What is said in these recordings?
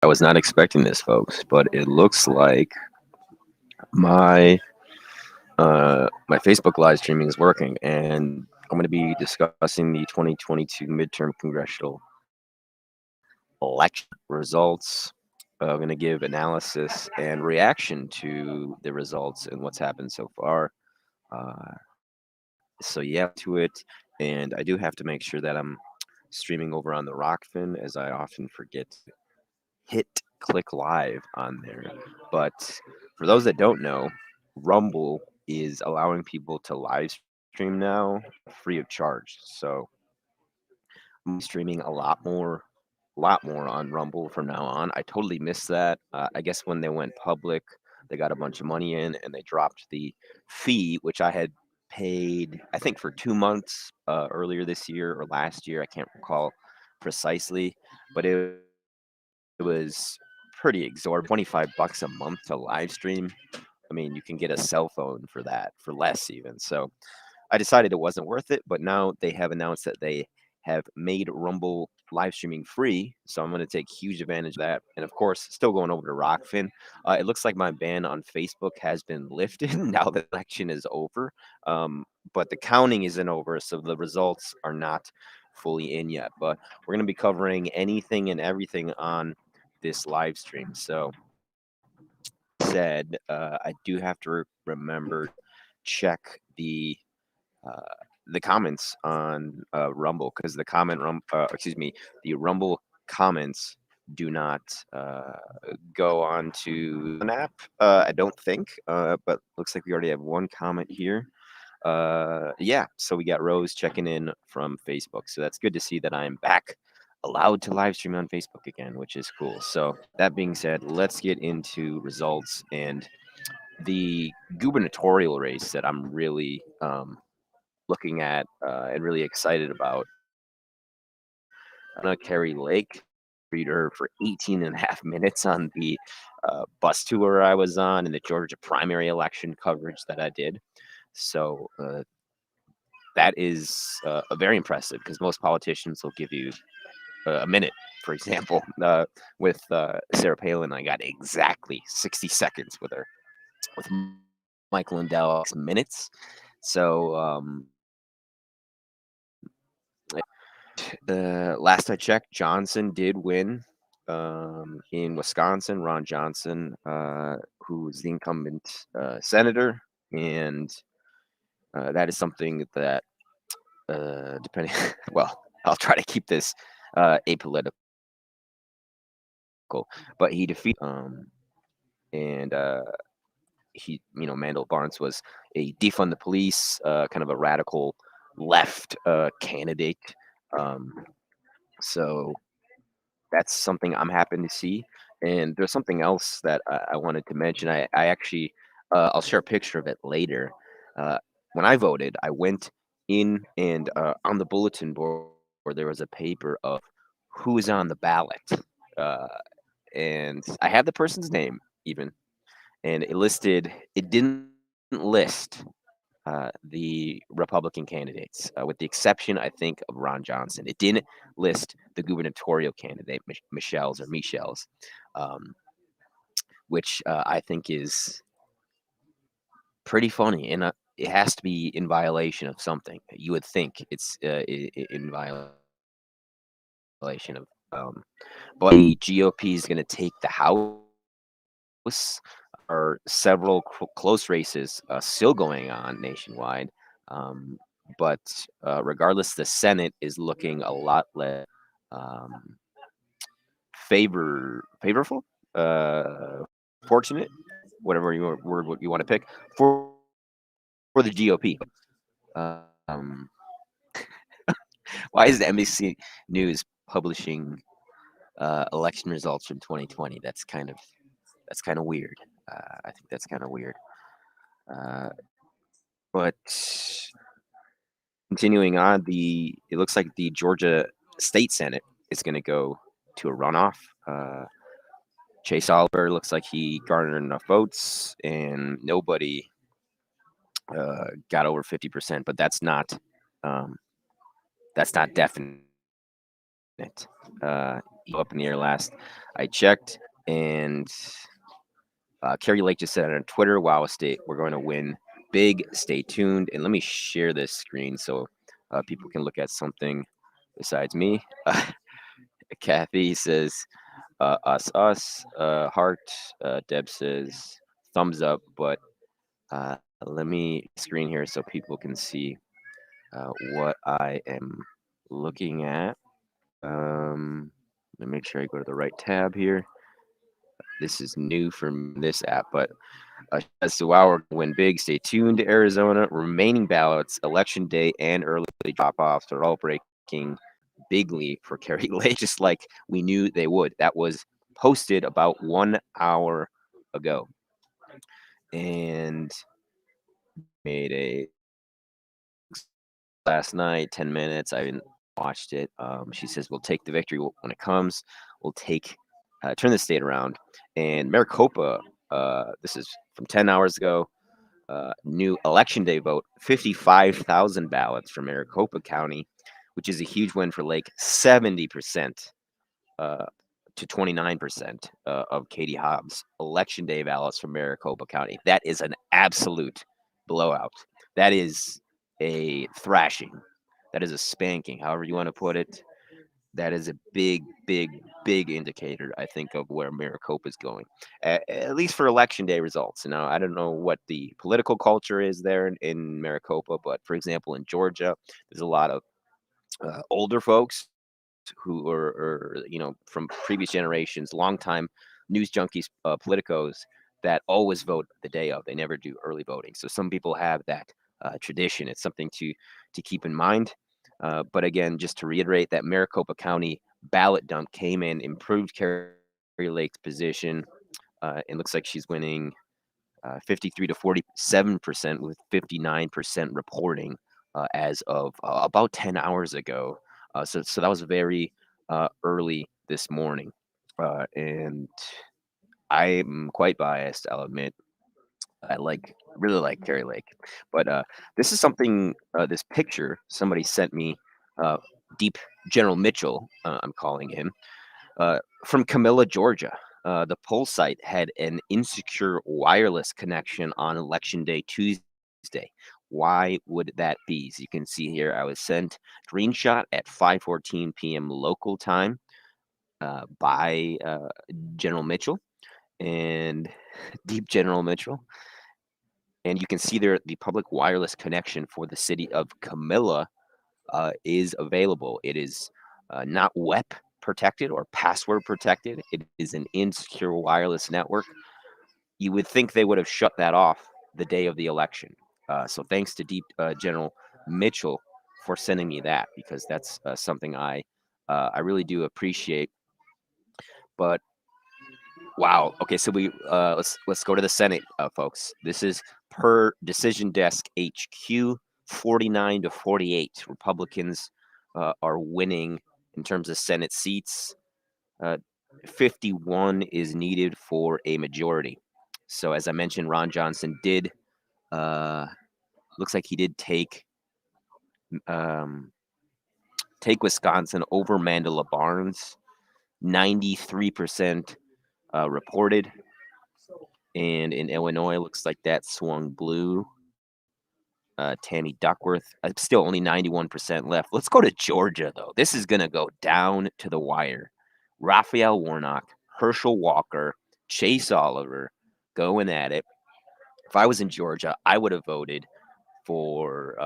I was not expecting this, folks, but it looks like my my Facebook live streaming is working, and I'm going to be discussing the 2022 midterm congressional election results. I'm going to give analysis and reaction to the results and what's happened so far. Uh, so yeah, to it, and I do have to make sure that I'm streaming over on the Rockfin, as I often forget to hit click live on there. But for those that don't know, Rumble is allowing people to live stream now free of charge. So I'm streaming a lot more on Rumble from now on. I totally missed that. I guess when they went public, they got a bunch of money in and they dropped the fee, which I had paid, I think, for 2 months earlier this year or last year. I can't recall precisely, but it was pretty exorbitant. $25 a month to live stream. I mean, you can get a cell phone for that for less even. So I decided it wasn't worth it, but now they have announced that they have made Rumble live streaming free. So I'm going to take huge advantage of that. And of course, still going over to Rockfin. It looks like my ban on Facebook has been lifted now the election is over. But the counting isn't over, so the results are not fully in yet. But we're going to be covering anything and everything on this live stream. So said, I do have to remember check uh, the comments on Rumble, because the Rumble comments do not go on to an app. I don't think, but looks like we already have one comment here. Yeah, so we got Rose checking in from Facebook, so that's good to see that I'm back allowed to live stream on Facebook again, which is cool. So that being said, let's get into results and the gubernatorial race that I'm really looking at and really excited about. Carrie Lake, read her for 18 and a half minutes on the bus tour I was on and the Georgia primary election coverage that I did. So that is very impressive, because most politicians will give you a minute. For example, with Sarah Palin, I got exactly 60 seconds with her. With Mike Lindell, minutes. So last I checked, Johnson did win in Wisconsin. Ron Johnson, who is the incumbent senator, and that is something that, depending, well, I'll try to keep this apolitical, but he defeated, and Mandel Barnes was a defund the police, kind of a radical left candidate. Um, so that's something I'm happy to see. And there's something else that I wanted to mention. I actually, I'll share a picture of it later. Uh, when I voted, I went in, and on the bulletin board, there was a paper of who is on the ballot. Uh, and I have the person's name even, and it didn't list the Republican candidates, with the exception, I think, of Ron Johnson. It didn't list the gubernatorial candidate, Michelle's, um, which I think is pretty funny. And it has to be in violation of something. You would think it's in violation of, but the GOP is going to take the House. Are several close races still going on nationwide. Um, but regardless, the Senate is looking a lot less um, favorable, fortunate, whatever word you want to pick, for the GOP. Um, why is the NBC News publishing election results from 2020? That's kind of weird. I think that's kind of weird. Uh, but continuing on, it looks like the Georgia State Senate is going to go to a runoff. Chase Oliver looks like he garnered enough votes, and nobody got over 50%. But um, that's not definite. up in the air last I checked. And Carrie Lake just said on Twitter, "Wow, state, we're going to win big. Stay tuned." And let me share this screen so people can look at something besides me. Kathy says, us, heart. Deb says, thumbs up. But let me screen here so people can see what I am looking at. Let me make sure I go to the right tab here. This is new from this app, but as to wow, we're going to win big. Stay tuned. Arizona remaining ballots, election day, and early drop-offs are all breaking bigly for Carrie Lake, just like we knew they would. That was posted about 1 hour ago, and made a last night 10 minutes. I haven't watched it. She says we'll take the victory when it comes. We'll take turn the state around. And Maricopa, this is from 10 hours ago. New election day vote, 55,000 ballots for Maricopa County, which is a huge win for Lake. 70% to 29% of Katie Hobbs' election day ballots from Maricopa County. That is an absolute blowout. That is a thrashing. That is a spanking, however you want to put it. That is a big, big, big indicator, I think, of where Maricopa is going, at least for election day results. Now, I don't know what the political culture is there in Maricopa, but for example, in Georgia, there's a lot of older folks who are from previous generations, longtime news junkies, politicos that always vote the day of. They never do early voting. So some people have that tradition. It's something to keep in mind. But again, just to reiterate, that Maricopa County ballot dump came in, improved Carrie Lake's position. It looks like she's winning 53 to 47% with 59% reporting as of about 10 hours ago. So that was very early this morning. And I'm quite biased, I'll admit. I really like Carrie Lake. But this is something, this picture somebody sent me, Deep General Mitchell, I'm calling him, from Camilla, Georgia. The poll site had an insecure wireless connection on Election Day Tuesday. Why would that be? As you can see here, I was sent screenshot at 5:14 p.m. local time by General Mitchell and Deep General Mitchell. And you can see there the public wireless connection for the city of Camilla is available. It is not WEP protected or password protected. It is an insecure wireless network. You would think they would have shut that off the day of the election. So thanks to Deep General Mitchell for sending me that, because that's something I really do appreciate. But wow. Okay, so we let's go to the Senate, folks. This is per Decision Desk HQ, 49 to 48. Republicans are winning in terms of Senate seats. 51 is needed for a majority. So as I mentioned, Ron Johnson did looks like he did take Wisconsin over Mandela Barnes. 93% reported. And in Illinois, looks like that swung blue. Tammy Duckworth, still only 91% left. Let's go to Georgia, though. This is going to go down to the wire. Raphael Warnock, Herschel Walker, Chase Oliver going at it. If I was in Georgia, I would have voted for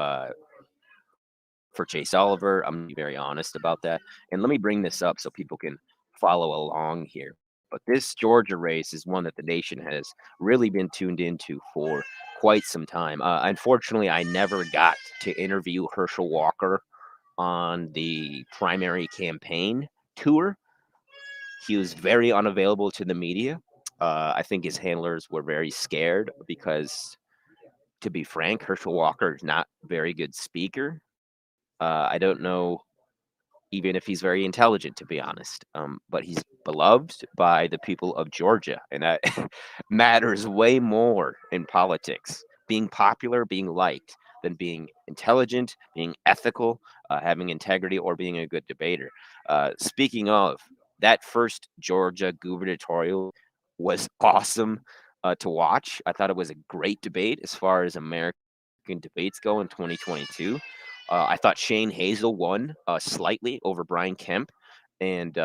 Chase Oliver. I'm going to be very honest about that. And let me bring this up so people can follow along here. But this Georgia race is one that the nation has really been tuned into for quite some time. Unfortunately, I never got to interview Herschel Walker on the primary campaign tour. He was very unavailable to the media. I think his handlers were very scared because, to be frank, Herschel Walker is not a very good speaker. I don't know even if he's very intelligent, to be honest. But he's beloved by the people of Georgia, and that matters way more in politics. Being popular, being liked, than being intelligent, being ethical, having integrity, or being a good debater. Speaking of that first Georgia gubernatorial was awesome to watch. I thought it was a great debate as far as American debates go in 2022. I thought Shane Hazel won slightly over Brian Kemp, and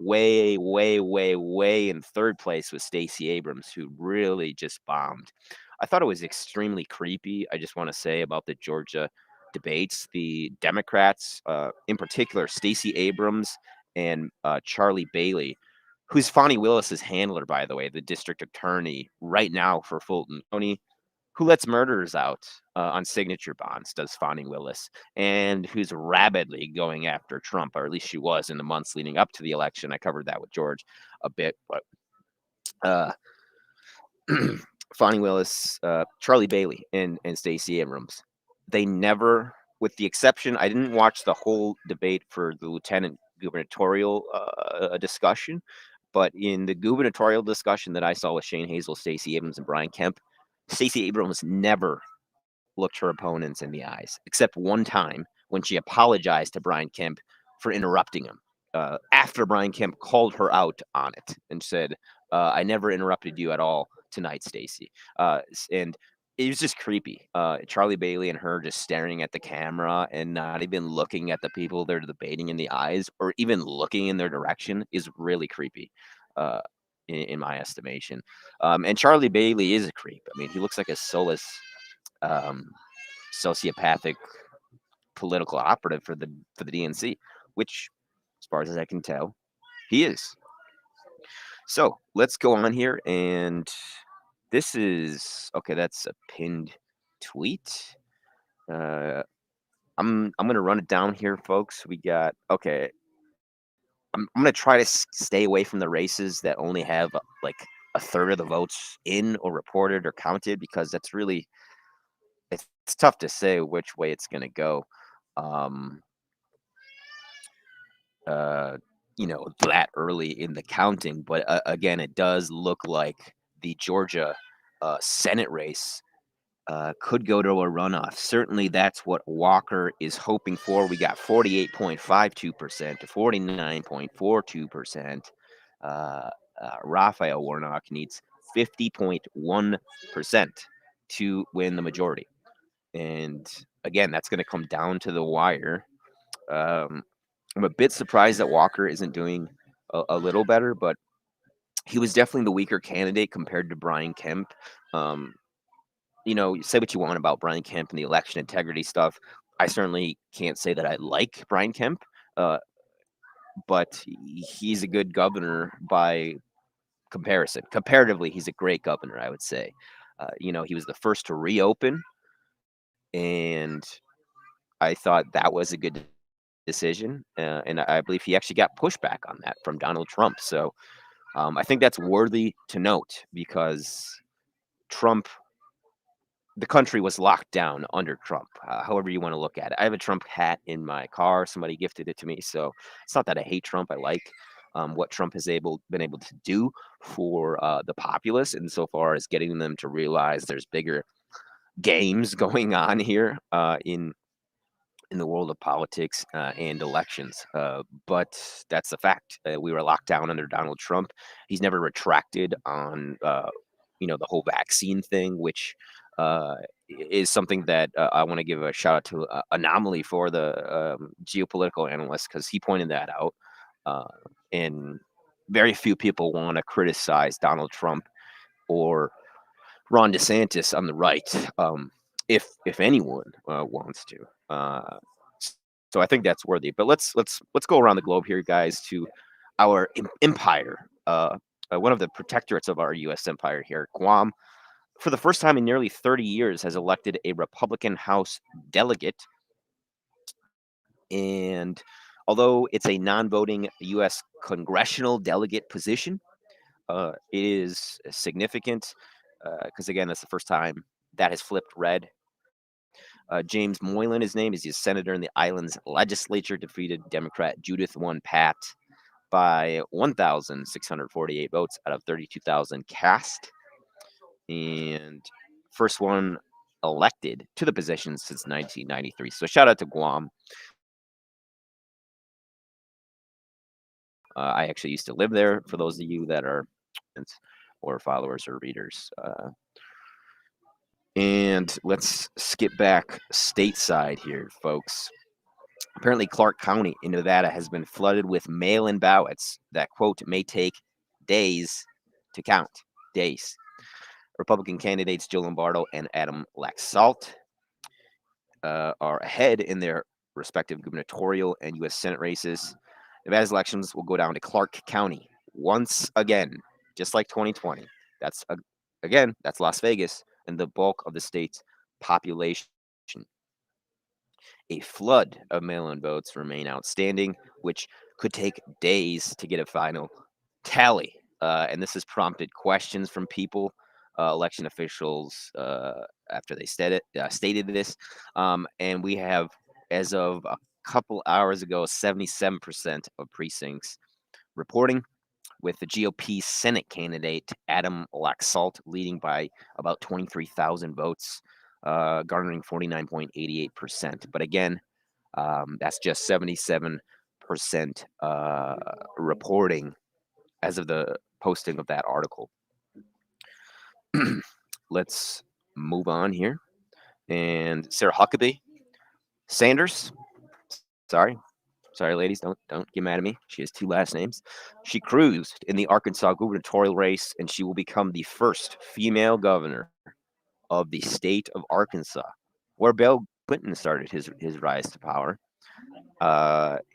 way, way, way, way in third place was Stacey Abrams, who really just bombed. I thought it was extremely creepy. I just want to say about the Georgia debates, the Democrats, in particular, Stacey Abrams and Charlie Bailey, who's Fonnie Willis's handler, by the way, the district attorney right now for Fulton County, who lets murderers out on signature bonds, does Fonnie Willis, and who's rabidly going after Trump, or at least she was in the months leading up to the election. I covered that with George a bit, but uh, Fonnie Willis, Charlie Bailey, and Stacey Abrams, they never, with the exception, I didn't watch the whole debate for the lieutenant gubernatorial discussion, but in the gubernatorial discussion that I saw with Shane Hazel, Stacey Abrams, and Brian Kemp, Stacey Abrams never looked her opponents in the eyes, except one time when she apologized to Brian Kemp for interrupting him. After Brian Kemp called her out on it and said, "I never interrupted you at all tonight, Stacey," and it was just creepy. Charlie Bailey and her just staring at the camera and not even looking at the people they're debating in the eyes, or even looking in their direction, is really creepy. Uh, in my estimation, and Charlie Bailey is a creep. I mean, he looks like a soulless um, sociopathic political operative for the DNC, which, as far as I can tell, he is. So let's go on here, and this is okay. That's a pinned tweet. Uh, I'm gonna run it down here, folks. We got okay. I'm gonna try to stay away from the races that only have like a third of the votes in or reported or counted, because that's really it's tough to say which way it's gonna go. Um, uh, that early in the counting. But again, it does look like the Georgia Senate race could go to a runoff. Certainly, that's what Walker is hoping for. We got 48.52% to 49.42%. Raphael Warnock needs 50.1% to win the majority. And again, that's going to come down to the wire. Um, I'm a bit surprised that Walker isn't doing a little better, but he was definitely the weaker candidate compared to Brian Kemp. Um, say what you want about Brian Kemp and the election integrity stuff. I certainly can't say that I like Brian Kemp, uh, but he's a good governor by comparison. Comparatively, he's a great governor, I would say. He was the first to reopen, and I thought that was a good decision, and I believe he actually got pushback on that from Donald Trump. So I think that's worthy to note, because the country was locked down under Trump, however you want to look at it. I have a Trump hat in my car. Somebody gifted it to me. So it's not that I hate Trump. I like what Trump has been able to do for the populace, insofar as getting them to realize there's bigger games going on here in the world of politics and elections. But that's the fact. We were locked down under Donald Trump. He's never retracted on, the whole vaccine thing, which is something that I want to give a shout out to Anomaly for, the geopolitical analyst, because he pointed that out. And very few people want to criticize Donald Trump or Ron DeSantis on the right, if anyone wants to. So I think that's worthy. But let's go around the globe here, guys, to our empire. One of the protectorates of our U.S. empire here, Guam, for the first time in nearly 30 years, has elected a Republican House delegate. And although it's a non-voting U.S. congressional delegate position, it is significant because, again, that's the first time that has flipped red. James Moylan, his name, is a senator in the island's legislature, defeated Democrat Judith One Pat by 1,648 votes out of 32,000 cast, and first one elected to the position since 1993. So shout out to Guam. I actually used to live there. For those of you that are or followers or readers. And let's skip back stateside here, folks. Apparently, Clark County in Nevada has been flooded with mail-in ballots that, quote, may take days to count. Days. Republican candidates Joe Lombardo and Adam Laxalt are ahead in their respective gubernatorial and U.S. Senate races. Nevada's elections will go down to Clark County once again, just like 2020. That's again, that's Las Vegas and the bulk of the state's population. A flood of mail-in votes remain outstanding, which could take days to get a final tally. And this has prompted questions from people, election officials, after they stated this. And we have, as of a couple hours ago, 77% of precincts reporting, with the GOP Senate candidate Adam Laxalt leading by about 23,000 votes, garnering 49.88%. But again, that's just 77% reporting as of the posting of that article. Let's move on here. And Sarah Huckabee Sanders, sorry, ladies, don't get mad at me. She has two last names. She cruised in the Arkansas gubernatorial race, and she will become the first female governor of the state of Arkansas, where Bill Clinton started his rise to power,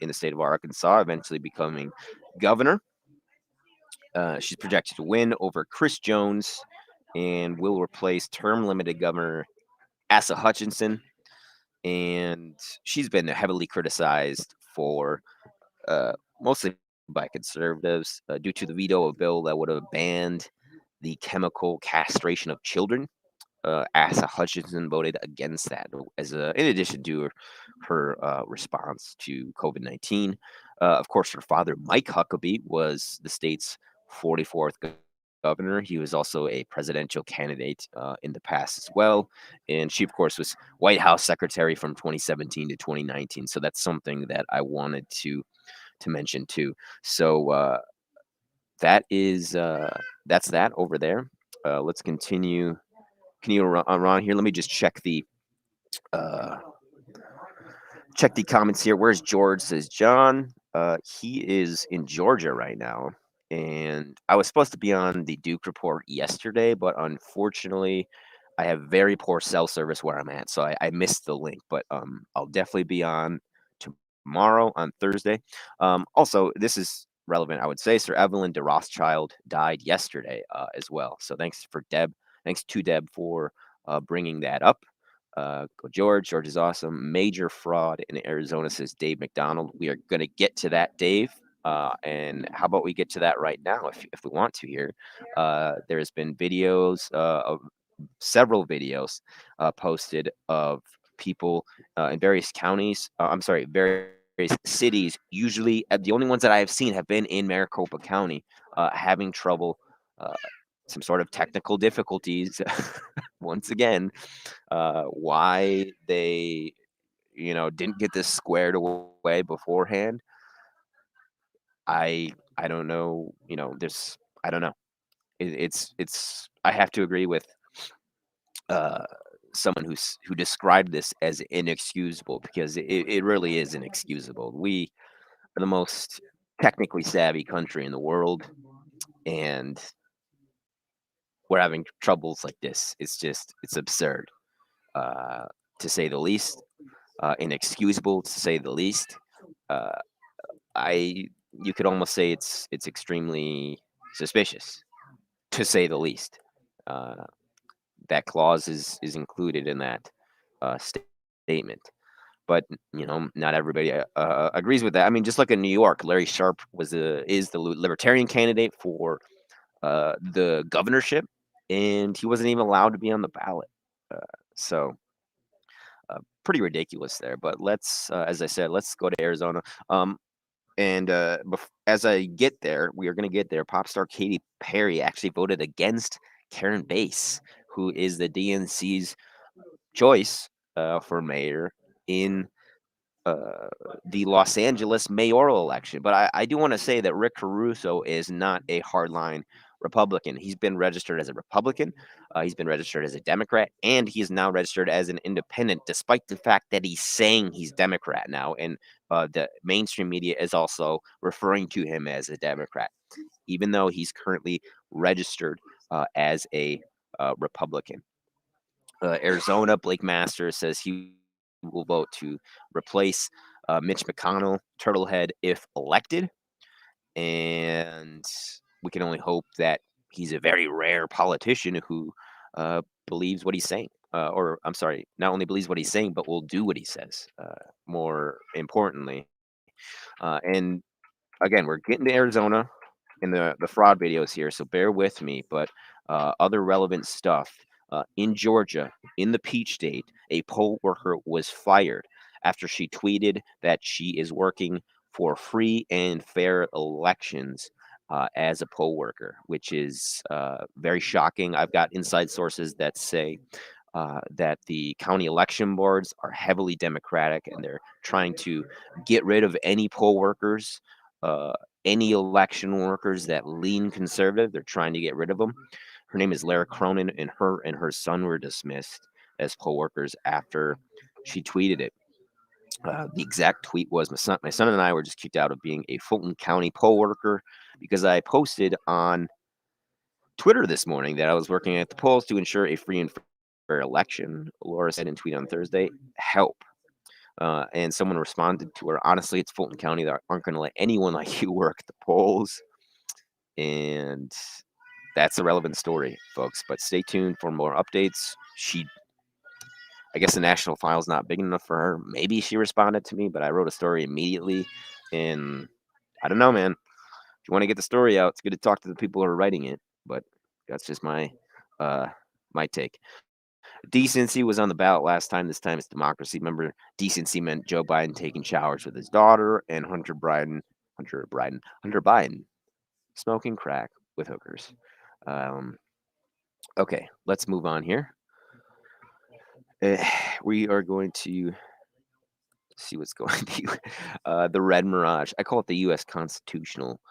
in the state of Arkansas, eventually becoming governor. She's projected to win over Chris Jones and will replace term limited governor Asa Hutchinson. And she's been heavily criticized for, mostly by conservatives, due to the veto of a bill that would have banned the chemical castration of children. Asa Hutchinson voted against that, in addition to her response to COVID-19. Of course, her father, Mike Huckabee, was the state's 44th governor. He was also a presidential candidate in the past as well. And she, of course, was White House secretary from 2017 to 2019. So that's something that I wanted to mention too. So that's that over there. Let's continue. Ron here. Let me just check the comments here. Where's George? Says John. He is in Georgia right now, and I was supposed to be on the Duke Report yesterday, but unfortunately, I have very poor cell service where I'm at, so I missed the link. But I'll definitely be on tomorrow, on Thursday. Also, this is relevant, I would say. Sir Evelyn de Rothschild died yesterday as well. So thanks to Deb for bringing that up. Go George. George is awesome. Major fraud in Arizona, says Dave McDonald. We are going to get to that, Dave. And how about we get to that right now, if we want to here. There's been videos of several videos posted of people in various counties. Various cities. Usually, the only ones that I have seen have been in Maricopa County, having trouble, some sort of technical difficulties. Once again, why they, didn't get this squared away beforehand. I don't know. I don't know. It's. I have to agree with someone who described this as inexcusable, because it really is inexcusable. We are the most technically savvy country in the world, and we're having troubles like this. It's absurd, to say the least. Inexcusable, to say the least. Uh, you could almost say it's extremely suspicious, to say the least. Uh, that clause is included in that statement. But not everybody agrees with that. I mean, just look at New York. Larry Sharp is the Libertarian candidate for the governorship, and he wasn't even allowed to be on the ballot. So pretty ridiculous there. But let's, as I said, let's go to Arizona. And as I get there, we are going to get there. Pop star Katy Perry actually voted against Karen Bass, who is the DNC's choice for mayor in the Los Angeles mayoral election. But I do want to say that Rick Caruso is not a hardline Republican. He's been registered as a Republican, he's been registered as a Democrat, and he is now registered as an independent, despite the fact that he's saying he's Democrat now. And the mainstream media is also referring to him as a Democrat, even though he's currently registered as a Republican. Arizona, Blake Masters says he will vote to replace Mitch McConnell, Turtlehead, if elected. And we can only hope that he's a very rare politician who believes what he's saying. Or, I'm sorry, not only believes what he's saying, but will do what he says, more importantly. And again, we're getting to Arizona in the fraud videos here, so bear with me. But other relevant stuff. In Georgia, in the Peach State, a poll worker was fired after she tweeted that she is working for free and fair elections as a poll worker, which is very shocking. I've got inside sources that say that the county election boards are heavily Democratic, and they're trying to get rid of any poll workers, any election workers that lean conservative. They're trying to get rid of them. Her name is Lara Cronin, and her son were dismissed as poll workers after she tweeted it. The exact tweet was, my son and I were just kicked out of being a Fulton County poll worker because I posted on Twitter this morning that I was working at the polls to ensure a free and fair election. Laura said in a tweet on Thursday, help. And someone responded to her, honestly, it's Fulton County. They aren't going to let anyone like you work at the polls. And that's a relevant story, folks. But stay tuned for more updates. I guess the national file is not big enough for her. Maybe she responded to me, but I wrote a story immediately. And I don't know, man. If you want to get the story out, it's good to talk to the people who are writing it. But that's just my take. Decency was on the ballot last time. This time it's democracy. Remember, decency meant Joe Biden taking showers with his daughter and Hunter Biden smoking crack with hookers. Okay, let's move on here. We are going to see what's going to the red mirage. I call it the U.S. constitutional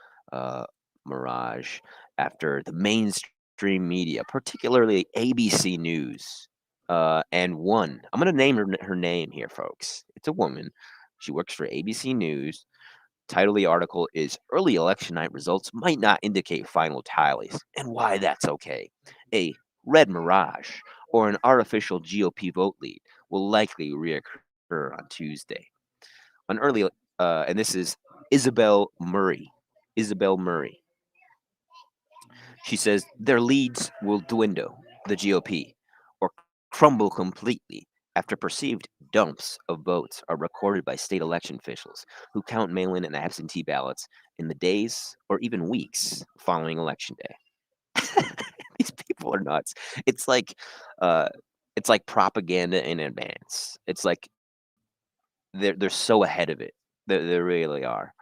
mirage after the mainstream media, particularly ABC News, and one. I'm going to name her name here, folks. It's a woman. She works for ABC News. Title of the article is Early Election Night Results Might Not Indicate Final Tallies, and Why That's Okay. A red mirage or an artificial GOP vote lead will likely reoccur on Tuesday. And this is Isabel Murray. She says their leads will dwindle, the GOP, or crumble completely after perceived dumps of votes are recorded by state election officials who count mail-in and absentee ballots in the days or even weeks following Election Day. These people are nuts. It's like propaganda in advance. It's like they're so ahead of it. They really are.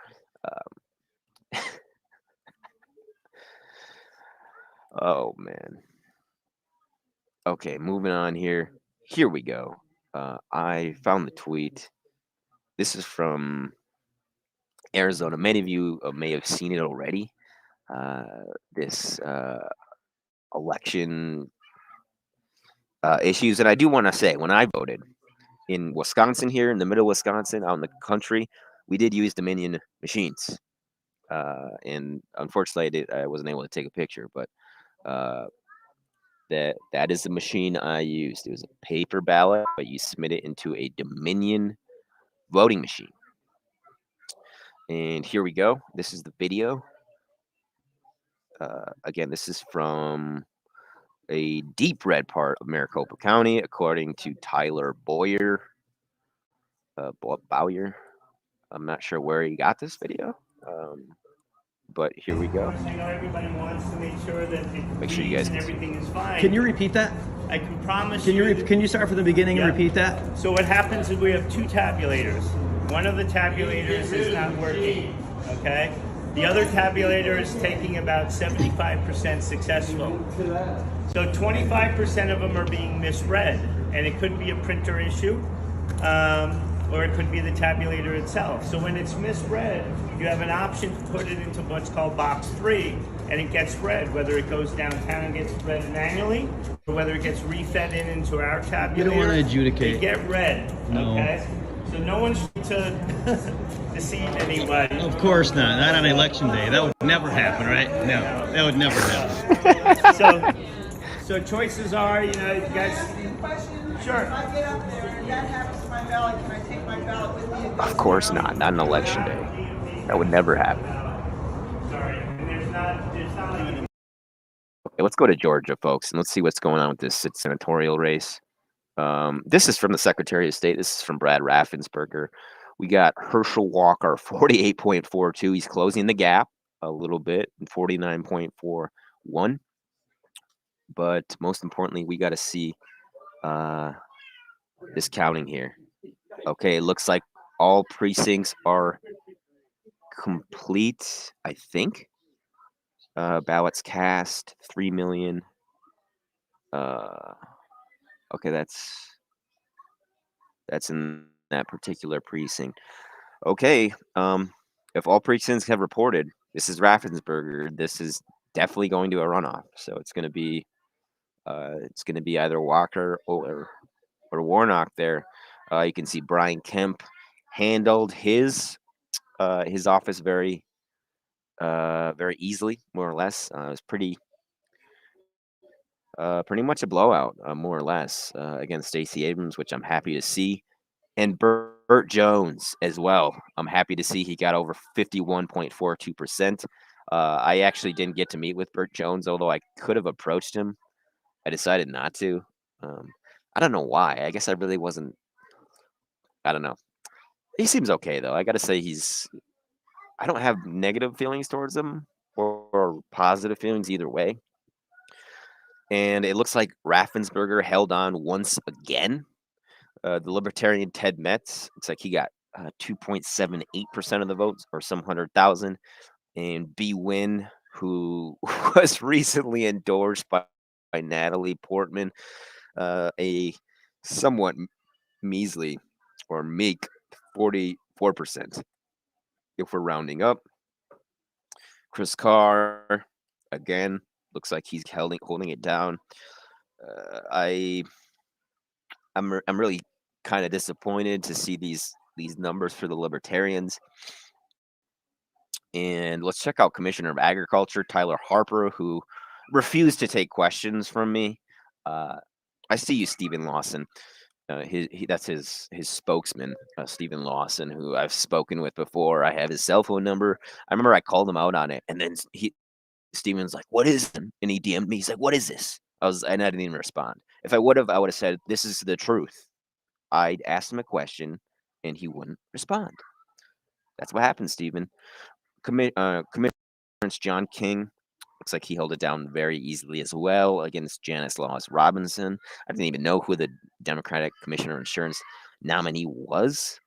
Oh man. Okay, moving on here. Here we go. I found the tweet. This is from Arizona. Many of you may have seen it already. This election issues. And I do want to say, when I voted in Wisconsin here, in the middle of Wisconsin, out in the country, we did use Dominion machines. And unfortunately, I wasn't able to take a picture, but that is the machine I used. It was a paper ballot, but you submit it into a Dominion voting machine. And here we go. This is the video. Again, this is from a deep red part of Maricopa County, according to Tyler Bowyer. I'm not sure where he got this video, but here we go. I know everybody wants to make sure that you guys everything is fine. Can you repeat that? I can promise Can you start from the beginning and repeat that? So what happens is we have two tabulators. One of the tabulators is not working, okay? The other tabulator is taking about 75% successful. So 25% of them are being misread, and it could be a printer issue. or it could be the tabulator itself. So when it's misread, you have an option to put it into what's called box 3, and it gets read, whether it goes downtown and gets read manually, or whether it gets refed into our tabulator. You don't want to adjudicate. They get read, No. okay? So no one's to deceive anybody. Of course not. Not on election day. That would never happen, right? No, that would never happen. So choices are, you guys. Sure. If I get up there and that happens to my ballot, can I take my ballot with me? Of course not. Not an election day. That would never happen. Sorry, and there's not like Okay, let's go to Georgia, folks, and let's see what's going on with this senatorial race. This is from the Secretary of State. This is from Brad Raffensperger. We got Herschel Walker, 48.42. He's closing the gap a little bit, 49.41. But most importantly, we got to see this counting here. Okay, it looks like all precincts are complete, I think. Ballots cast, 3 million. Okay, that's in that particular precinct. Okay, if all precincts have reported, this is Raffensperger. This is definitely going to a runoff. So it's going to be either Walker or Warnock there. You can see Brian Kemp handled his office very easily, more or less. It was pretty much a blowout, more or less, against Stacey Abrams, which I'm happy to see. And Burt Jones as well. I'm happy to see he got over 51.42%. I actually didn't get to meet with Burt Jones, although I could have approached him. I decided not to. I don't know why. I guess I really wasn't. I don't know. He seems okay, though. I got to say I don't have negative feelings towards him or positive feelings either way. And it looks like Raffensperger held on once again. The Libertarian Ted Metz, looks like he got 2.78% of the votes, or some 100,000. And B. Wynn, who was recently endorsed by Natalie Portman, a somewhat measly or meek 44%. If we're rounding up, Chris Carr, again, looks like he's holding it down. I'm really kind of disappointed to see these numbers for the Libertarians. And let's check out Commissioner of Agriculture Tyler Harper, who refused to take questions from me. I see you, Stephen Lawson. That's his spokesman, Stephen Lawson, who I've spoken with before. I have his cell phone number. I remember I called him out on it, and then Stephen's like, "What is it?" And he DM'd me. He's like, "What is this?" And I didn't even respond. If I would have said, "This is the truth." I'd asked him a question, and he wouldn't respond. That's what happened, Stephen. Commissioner John King, looks like he held it down very easily as well against Janice Laws Robinson. I didn't even know who the Democratic Commissioner of Insurance nominee was.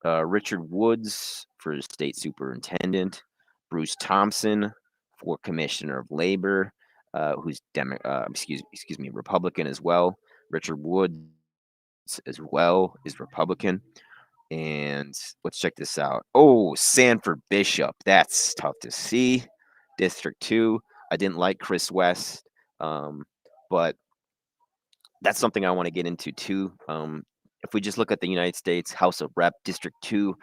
Richard Woods for State Superintendent. Bruce Thompson for Commissioner of Labor, who's Republican as well. Richard Woods as well is Republican. And let's check this out. Oh, Sanford Bishop. That's tough to see. District 2. I didn't like Chris West, but that's something I want to get into too. If we just look at the United States House of Rep District 2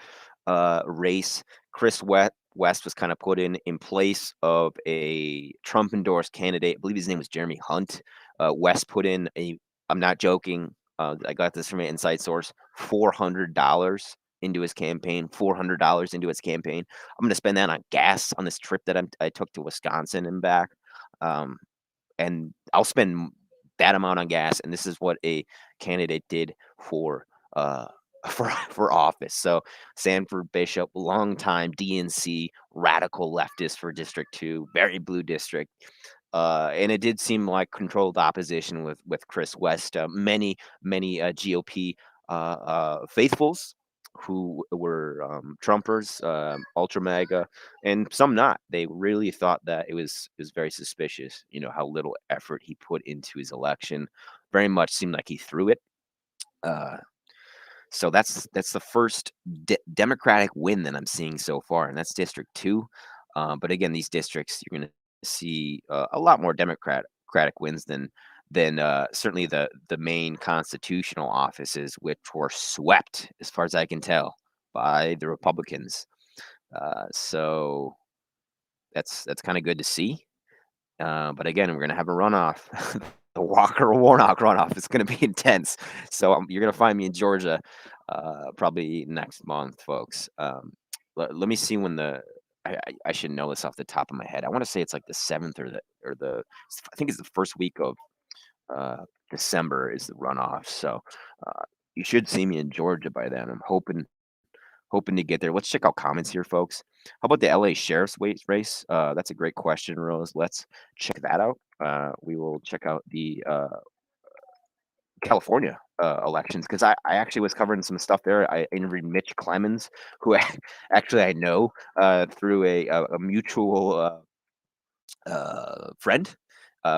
race, Chris West was kind of put in place of a Trump-endorsed candidate. I believe his name was Jeremy Hunt. West put in I'm not joking, I got this from an inside source, $400 into his campaign, $400 into his campaign. I'm going to spend that on gas on this trip that I took to Wisconsin and back. And I'll spend that amount on gas. And this is what a candidate did for office. So Sanford Bishop, longtime DNC radical leftist for District 2, very blue district. And it did seem like controlled opposition with Chris West. Many GOP faithfuls who were Trumpers, ultra MAGA, and some not. They really thought that it was very suspicious, how little effort he put into his election. Very much seemed like he threw it. So that's the first Democratic win that I'm seeing so far, and that's District 2. But again, these districts you're going to see a lot more Democratic wins than certainly the main constitutional offices, which were swept, as far as I can tell, by the Republicans. So that's kind of good to see. But again, we're gonna have a runoff. The Walker Warnock runoff is gonna be intense. So you're gonna find me in Georgia, probably next month, folks. Let me see when I should know this off the top of my head. I want to say it's like the 7th or the I think it's the first week of December is the runoff. So uh, you should see me in Georgia by then. I'm hoping to get there. Let's check out comments here, folks. How about the LA sheriff's race? That's a great question, Rose. Let's check that out. We will check out the California elections because I actually was covering some stuff there. I interviewed Mitch Clemens, who actually I know through a mutual friend.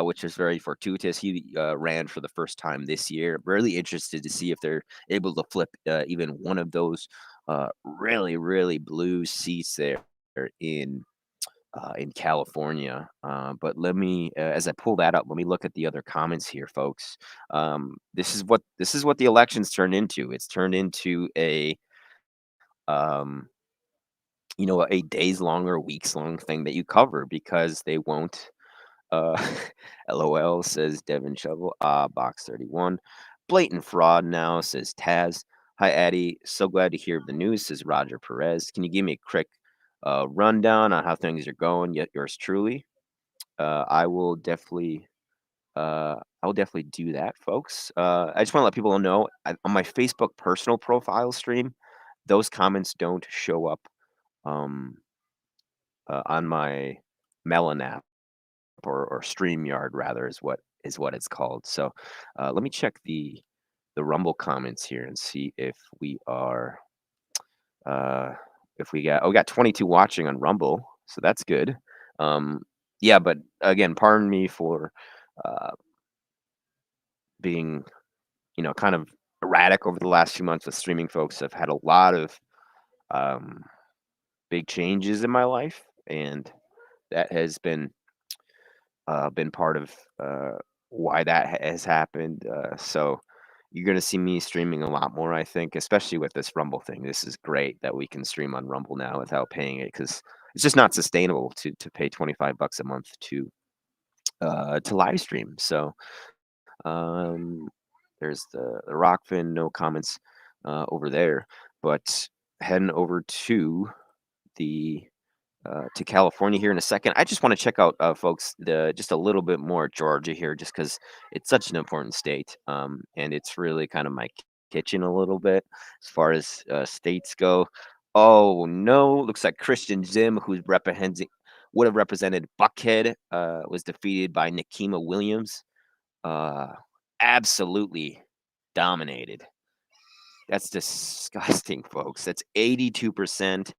Which is very fortuitous. He ran for the first time this year. Really interested to see if they're able to flip even one of those really, really blue seats there in California. But let me, as I pull that up, let me look at the other comments here, folks. This is what the elections turned into. It's turned into um, a days long or weeks long thing that you cover because they won't. Uh, LOL says Devin Shovel. Box 31. Blatant fraud now says Taz. Hi, Addie. So glad to hear the news, says Roger Perez. Can you give me a quick rundown on how things are going? Yet yours truly. I will definitely. I will definitely do that, folks. I just want to let people know on my Facebook personal profile stream, those comments don't show up um, on my Melon app or StreamYard rather is what it's called. So let me check the Rumble comments here and see uh if we got 22 watching on Rumble, so that's good. Yeah, but again, pardon me for uh being kind of erratic over the last few months with streaming, folks. I've had a lot of um big changes in my life, and that has been part of why that has happened. So you're going to see me streaming a lot more, I think, especially with this Rumble thing. This is great that we can stream on Rumble now without paying it because it's just not sustainable to pay $25 a month to live stream. So um, there's the Rockfin, no comments over there, but heading over the to California here in a second. I just want to check out, folks, just a little bit more Georgia here, just because it's such an important state, and it's really kind of my kitchen a little bit as far as states go. Oh no, looks like Christian Zim, who's representing would have represented Buckhead, was defeated by Nikema Williams. Uh, Absolutely dominated. That's disgusting, folks. That's 82%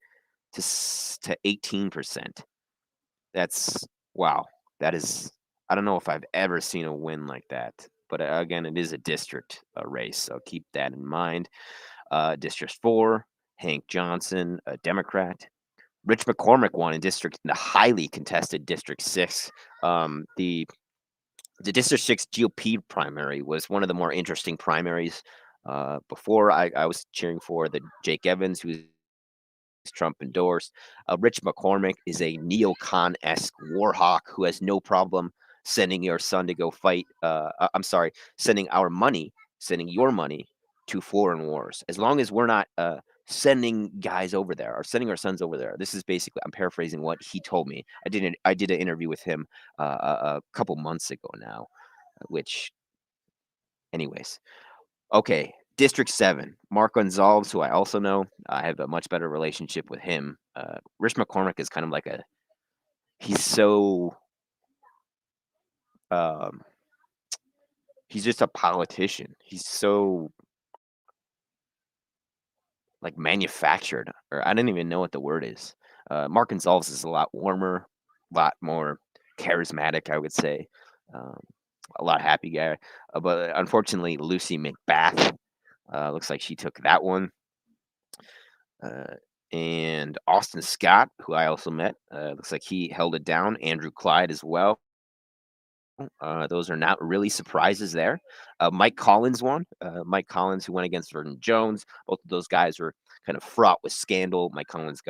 to 18%. That's wow. That is I don't know if I've ever seen a win like that. But again, it is a district race, so keep that in mind. District 4, Hank Johnson, a Democrat. Rich McCormick won in the highly contested District 6. The District 6 GOP primary was one of the more interesting primaries. Before I was cheering for the Jake Evans, who's Trump endorsed. Rich McCormick is a neocon-esque war hawk who has no problem sending your son to go fight. I'm sorry, sending your money to foreign wars. As long as we're not sending guys over there or sending our sons over there. This is basically, I'm paraphrasing what he told me. I did an interview with him a couple months ago now, which, anyways. Okay, District 7, Mark Gonzalez, who I also know. I have a much better relationship with him. Rich McCormick is kind of like he's so, um, he's just a politician. He's so, like, manufactured, or I don't even know what the word is. Mark Gonzalez is a lot warmer, a lot more charismatic, I would say. Um, a lot happy guy. But unfortunately, Lucy McBath Looks like she took that one. And Austin Scott, who I also met, looks like he held it down. Andrew Clyde as well. Those are not really surprises there. Mike Collins won. Mike Collins, who went against Vernon Jones. Both of those guys were kind of fraught with scandal. Mike Collins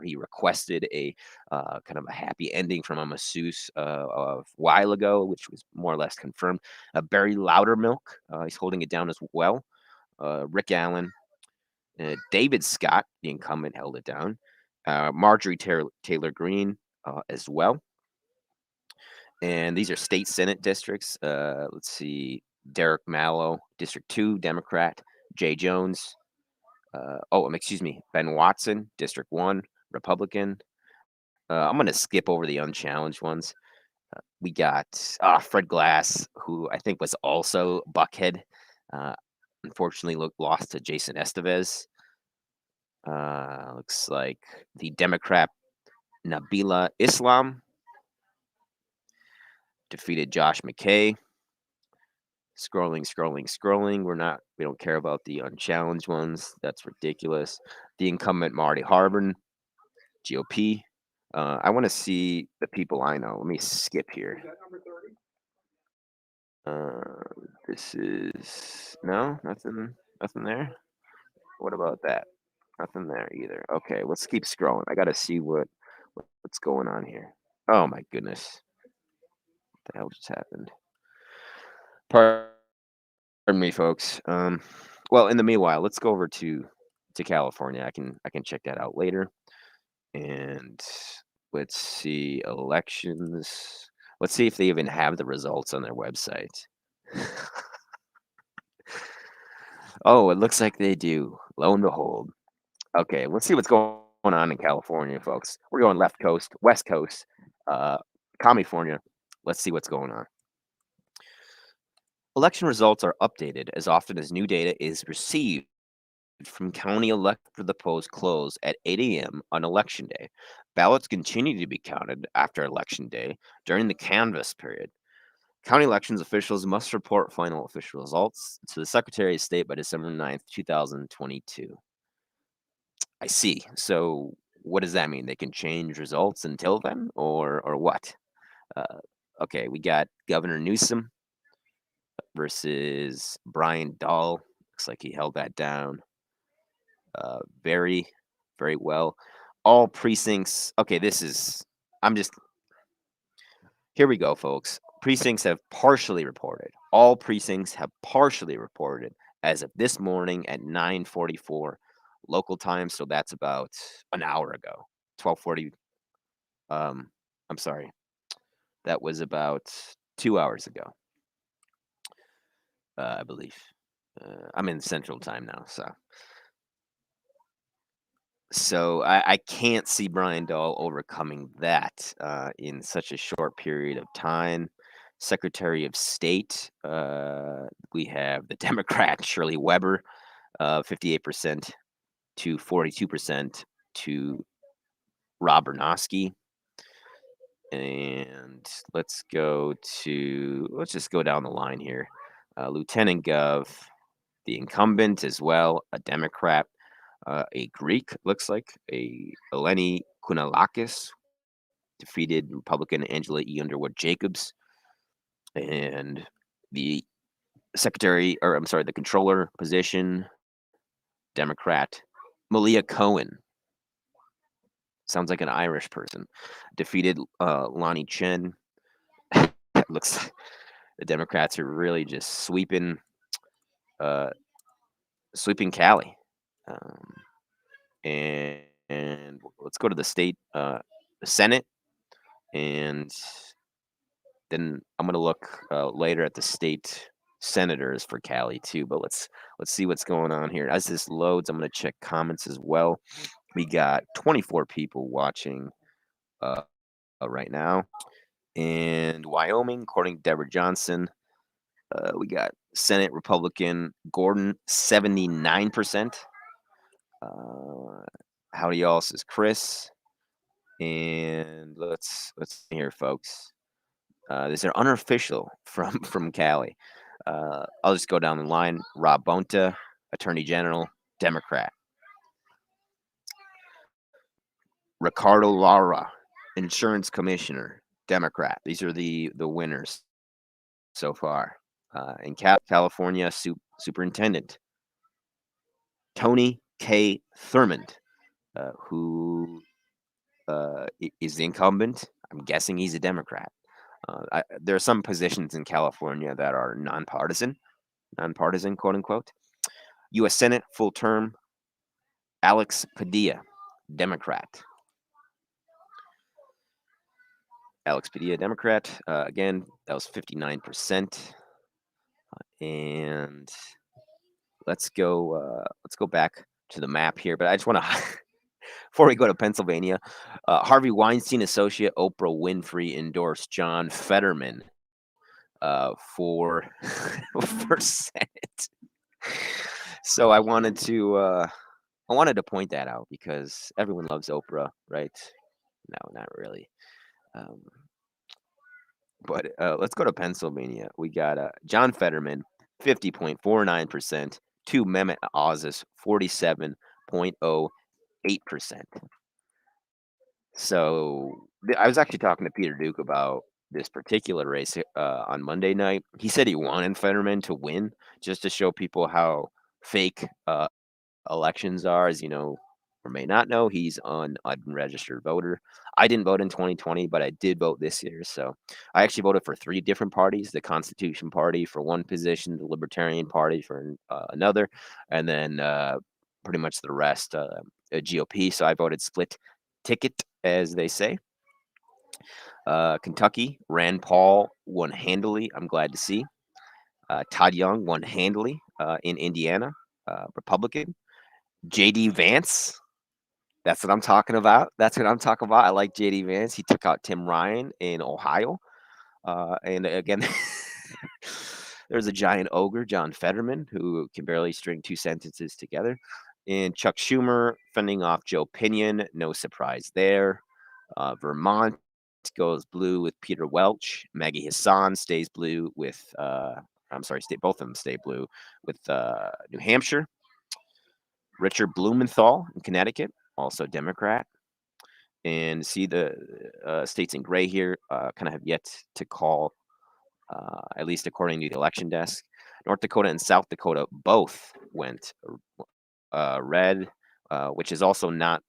he requested a kind of a happy ending from a masseuse a while ago, which was more or less confirmed. Barry Loudermilk, he's holding it down as well. Rick Allen, David Scott, the incumbent, held it down. Marjorie Taylor Greene as well. And these are state Senate districts. Let's see. Derek Mallow, District 2, Democrat. Jay Jones. Excuse me. Ben Watson, District 1, Republican. I'm going to skip over the unchallenged ones. We got Fred Glass, who I think was also Buckhead. Unfortunately, lost to Jason Estevez. Looks like the Democrat Nabila Islam defeated Josh McKay. Scrolling. We don't care about the unchallenged ones. That's ridiculous. The incumbent Marty Harbin, GOP. I want to see the people I know. Let me skip here. This is nothing there. What about that? Nothing there either. Okay, let's keep scrolling. I got to see what's going on here. Oh my goodness. What the hell just happened? Pardon me, folks. Well, in the meanwhile, let's go over to California. I can check that out later. And let's see elections. Let's see if they even have the results on their website. Oh, it looks like they do. Lo and behold. Okay, let's see what's going on in California, folks. We're going left coast, west coast, California. Let's see what's going on. Election results are updated as often as new data is received from county elected the polls close at 8 a.m. on election day. Ballots continue to be counted after election day during the canvass period. County elections officials must report final official results to the Secretary of State by December 9th, 2022. I see. So what does that mean? They can change results until then, or what? Okay, we got Governor Newsom versus Brian Dahl. Looks like he held that down very, very well. All precincts. Okay, here we go, folks. Precincts have partially reported. All precincts have partially reported as of this morning at 9:44 local time. So that's about an hour ago. 12:40. I'm sorry. That was about 2 hours ago. I believe. I'm in Central Time now, so I can't see Brian Dahl overcoming that in such a short period of time. Secretary of State, we have the Democrat Shirley Weber, 58% to 42% to Rob Bernowski. And let's just go down the line here. Lieutenant Gov, the incumbent as well, a Democrat, a Greek, looks like, a Eleni Kounalakis, defeated Republican Angela E. Underwood Jacobs. And the the controller position, Democrat, Malia Cohen. Sounds like an Irish person. Defeated Lonnie Chen. Looks the Democrats are really just sweeping Cali. And let's go to the state Senate, and then I'm gonna look later at the state senators for Cali too. But let's see what's going on here. As this loads, I'm gonna check comments as well. We got 24 people watching right now. And Wyoming, according to Deborah Johnson, we got Senate Republican Gordon, 79%. Howdy y'all, says Chris. And let's see here, folks. These are unofficial from Cali. I'll just go down the line. Rob Bonta, Attorney General, Democrat. Ricardo Lara, Insurance Commissioner, Democrat. These are the winners so far. In California, Superintendent Tony K. Thurmond, who is the incumbent. I'm guessing he's a Democrat. There are some positions in California that are nonpartisan, quote unquote. U.S. Senate, full term, Alex Padilla, Democrat. Alex Padilla, Democrat. Again, that was 59%. And let's go back to the map here. But I just want to, before we go to Pennsylvania, Harvey Weinstein associate Oprah Winfrey endorsed John Fetterman for for Senate. So I wanted to point that out because everyone loves Oprah, right? No, not really. But let's go to Pennsylvania. We got John Fetterman, 50.49%, to Mehmet Oz's 47.08%. So I was actually talking to Peter Duke about this particular race on Monday night. He said he wanted Fetterman to win just to show people how fake elections are. As you know, or may not know, he's an unregistered voter. I didn't vote in 2020, but I did vote this year. So I actually voted for 3 different parties: the Constitution Party for one position, the Libertarian Party for another, and then pretty much the rest GOP. So I voted split ticket, as they say. Kentucky, Rand Paul won handily. I'm glad to see. Todd Young won handily in Indiana, Republican. JD Vance, that's what I'm talking about. I like JD Vance. He took out Tim Ryan in Ohio. And again, there's a giant ogre, John Fetterman, who can barely string 2 sentences together. And Chuck Schumer fending off Joe Pinion. No surprise there. Vermont goes blue with Peter Welch. Maggie Hassan stays blue with, both of them stay blue with New Hampshire. Richard Blumenthal in Connecticut, also Democrat. And see the states in gray here kind of have yet to call, at least according to the election desk. North Dakota and South Dakota both went red, which is also not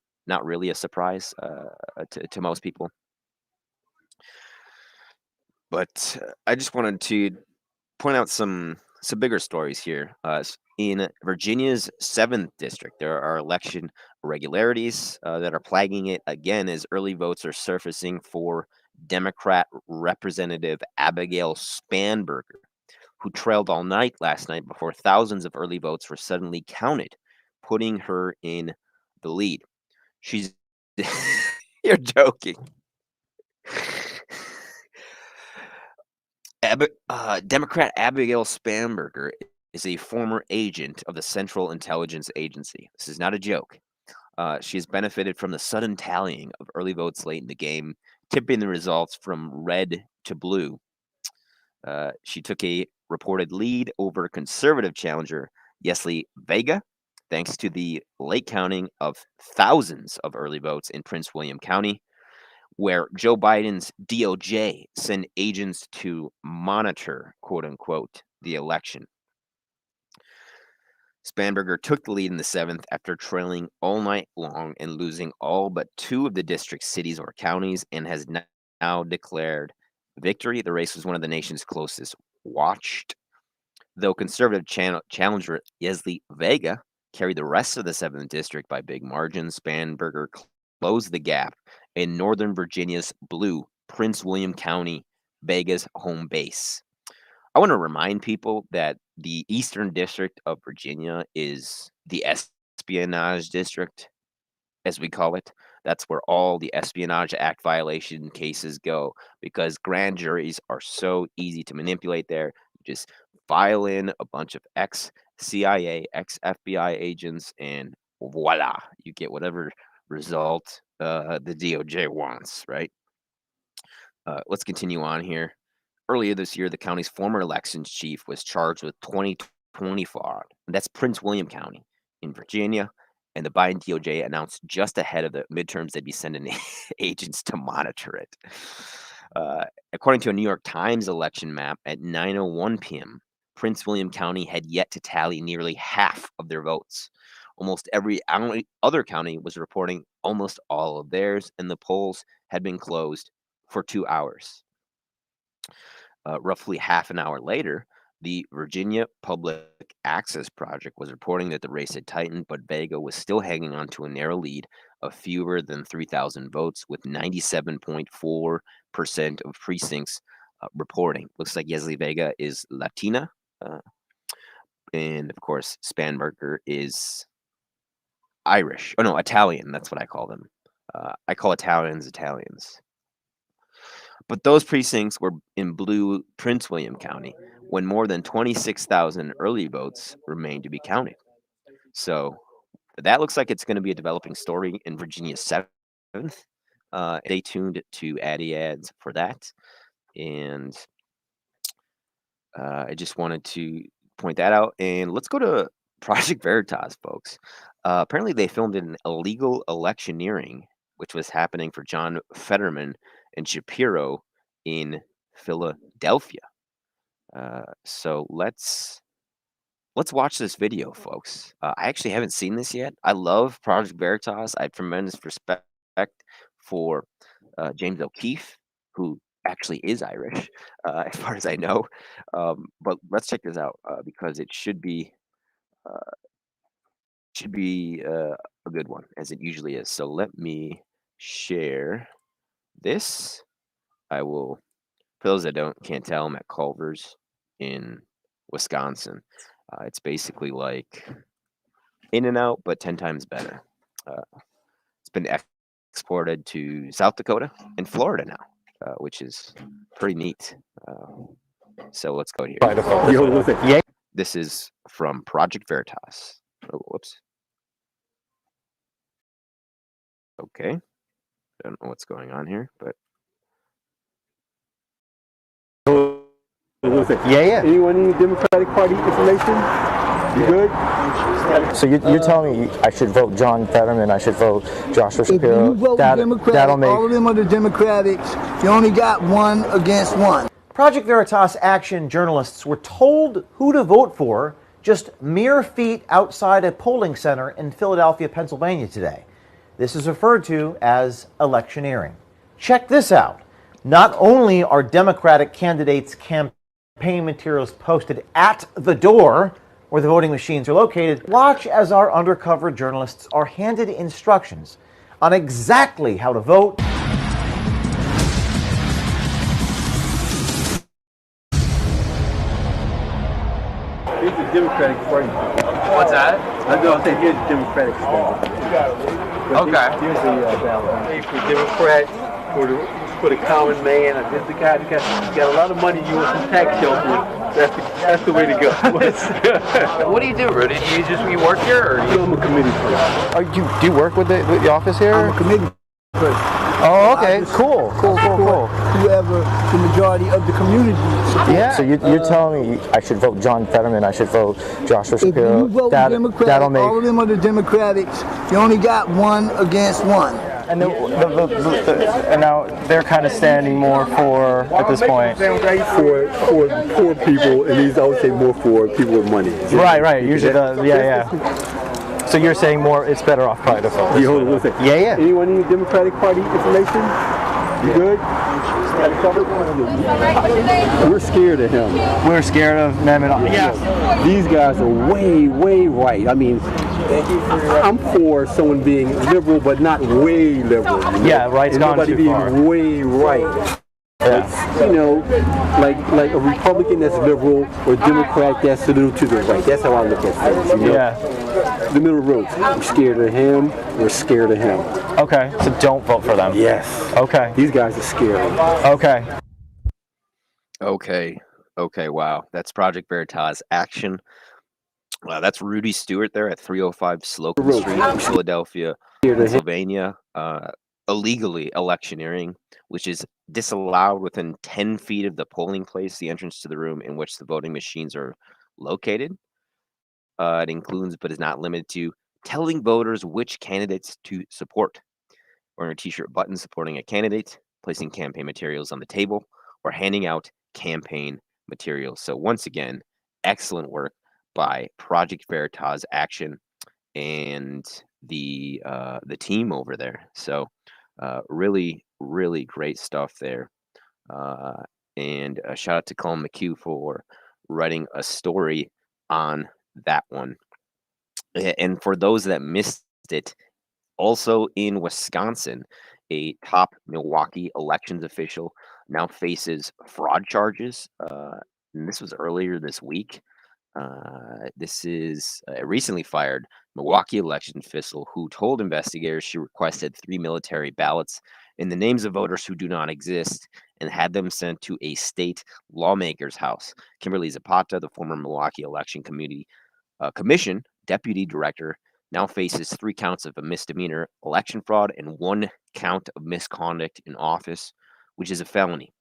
really a surprise to most people. But I just wanted to point out some bigger stories here. In Virginia's 7th district, there are election irregularities that are plaguing it again as early votes are surfacing for Democrat Representative Abigail Spanberger, who trailed all night last night before thousands of early votes were suddenly counted, putting her in the lead. She's you're joking. Democrat Abigail Spanberger is a former agent of the Central Intelligence Agency. This is not a joke. She has benefited from the sudden tallying of early votes late in the game, tipping the results from red to blue. She took a reported lead over conservative challenger Yesli Vega, thanks to the late counting of thousands of early votes in Prince William County, where Joe Biden's DOJ sent agents to monitor, quote unquote, the election. Spanberger took the lead in the 7th after trailing all night long and losing all but 2 of the district's cities or counties, and has now declared victory. The race was one of the nation's closest watched, though conservative challenger Yesli Vega carried the rest of the 7th district by big margins. Spanberger closed the gap in Northern Virginia's blue Prince William County, Vega's home base. I want to remind people that the Eastern District of Virginia is the espionage district, as we call it. That's where all the Espionage Act violation cases go, because grand juries are so easy to manipulate there. You just file in a bunch of ex-CIA, ex-FBI agents, and voila, you get whatever result the DOJ wants, right? Let's continue on here. Earlier this year, the county's former elections chief was charged with 2020 20 fraud. That's Prince William County in Virginia. And the Biden DOJ announced just ahead of the midterms they'd be sending agents to monitor it. According to a New York Times election map, at 9:01 p.m., Prince William County had yet to tally nearly half of their votes. Almost every other county was reporting almost all of theirs, and the polls had been closed for 2 hours. Roughly half an hour later, the Virginia Public Access Project was reporting that the race had tightened, but Vega was still hanging on to a narrow lead of fewer than 3,000 votes, with 97.4% of precincts reporting. Looks like Yesli Vega is Latina. And of course, Spanberger is Irish. Oh, no, Italian. That's what I call them. I call Italians Italians. But those precincts were in blue Prince William County when more than 26,000 early votes remained to be counted. So that looks like it's going to be a developing story in Virginia 7th. Stay tuned to Addy Ads for that. And I just wanted to point that out. And let's go to Project Veritas, folks. Apparently, they filmed an illegal electioneering, which was happening for John Fetterman and Shapiro in Philadelphia. So let's watch this video, folks. I actually haven't seen this yet. I love Project Veritas. I have tremendous respect for James O'Keefe, who actually is Irish, as far as I know. But let's check this out because it should be a good one, as it usually is. So let me share this. I will, for those that can't tell, I'm at Culver's in Wisconsin. It's basically like In-N-Out, but 10 times better. It's been exported to South Dakota and Florida now, which is pretty neat. So let's go here. Yeah. This is from Project Veritas. Oh, whoops. Okay. I don't know what's going on here, but Yeah. Anyone need Democratic Party information? You good? So you're telling me I should vote John Fetterman, I should vote Joshua If you Shapiro? vote Democrat, that'll make... all of them are the Democrats. You only got one against one. Project Veritas Action journalists were told who to vote for just mere feet outside a polling center in Philadelphia, Pennsylvania today. This is referred to as electioneering. Check this out. Not only are Democratic candidates' campaign materials posted at the door where the voting machines are located, watch as our undercover journalists are handed instructions on exactly how to vote. Here's the Democratic Party. What's that? I think here's the Democratic Party. Okay. Here's the ballot. For Democrat, for the common man, and this the guy that got a lot of money, you want some tax shelter. That's the way to go. What do you do, Rudy? You work here, or I'm a committee person. do you work with the office here? I'm a committee person. Oh, okay. Cool. Whoever the majority of the community supports. Yeah. So you're telling me I should vote John Fetterman, I should vote Joshua If Shapiro? you vote Democrat, that'll make... all of them are the Democrats. You only got one against one. And and now they're kind of standing more for, at this point, For poor people, and these I would say more for people with money. Right. Usually, yeah. So you're saying more, it's better off probably to vote. Hold on one second. Yeah. Anyone need Democratic Party information? You good? We're scared of him. We're scared of Mehmet. Yeah. These guys are way right. I mean, I'm for someone being liberal, but not way liberal. You know? Yeah, right's gone nobody too being far. way right. Yeah. You know, like a Republican that's liberal or Democrat that's a little to the right. That's how I look at things. You know? Yeah. The middle road. We're scared of him. We're scared of him. Okay. So don't vote for them. Yes. Okay. These guys are scary. Okay. Okay. Wow. That's Project Veritas Action. That's Rudy Stewart there at 305 Slocum Street in Philadelphia, Pennsylvania. Illegally electioneering, which is disallowed within 10 feet of the polling place, the entrance to the room in which the voting machines are located. It includes, but is not limited to, telling voters which candidates to support, wearing a t-shirt button supporting a candidate, placing campaign materials on the table, or handing out campaign materials. So once again, excellent work by Project Veritas Action and the team over there. So really, really great stuff there. Uh, and a shout out to Colin McHugh for writing a story on that one. And for those that missed it, also in Wisconsin, a top Milwaukee elections official now faces fraud charges. And this was earlier this week. This is a recently fired Milwaukee election official who told investigators she requested 3 military ballots in the names of voters who do not exist and had them sent to a state lawmaker's house. Kimberly Zapata, the former Milwaukee Election Commission deputy director, now faces 3 counts of a misdemeanor election fraud and 1 count of misconduct in office, which is a felony.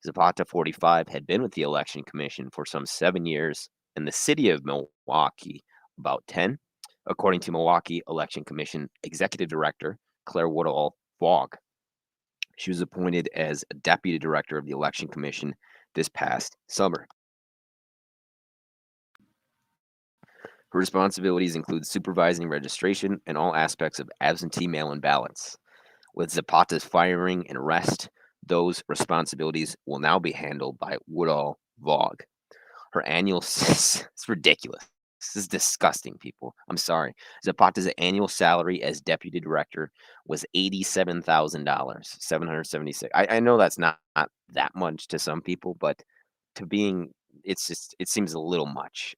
Zapata, 45, had been with the Election Commission for some 7 years and the city of Milwaukee about 10, according to Milwaukee Election Commission Executive Director Claire Woodall Fogg. She was appointed as a deputy director of the Election Commission this past summer. Her responsibilities include supervising registration and all aspects of absentee mail-in ballots. With Zapata's firing and arrest, those responsibilities will now be handled by Woodall Fogg. Her annual it's ridiculous. This is disgusting, people. I'm sorry. Zapata's annual salary as deputy director was $87,000, $776. I know that's not that much to some people, but to being, it seems a little much.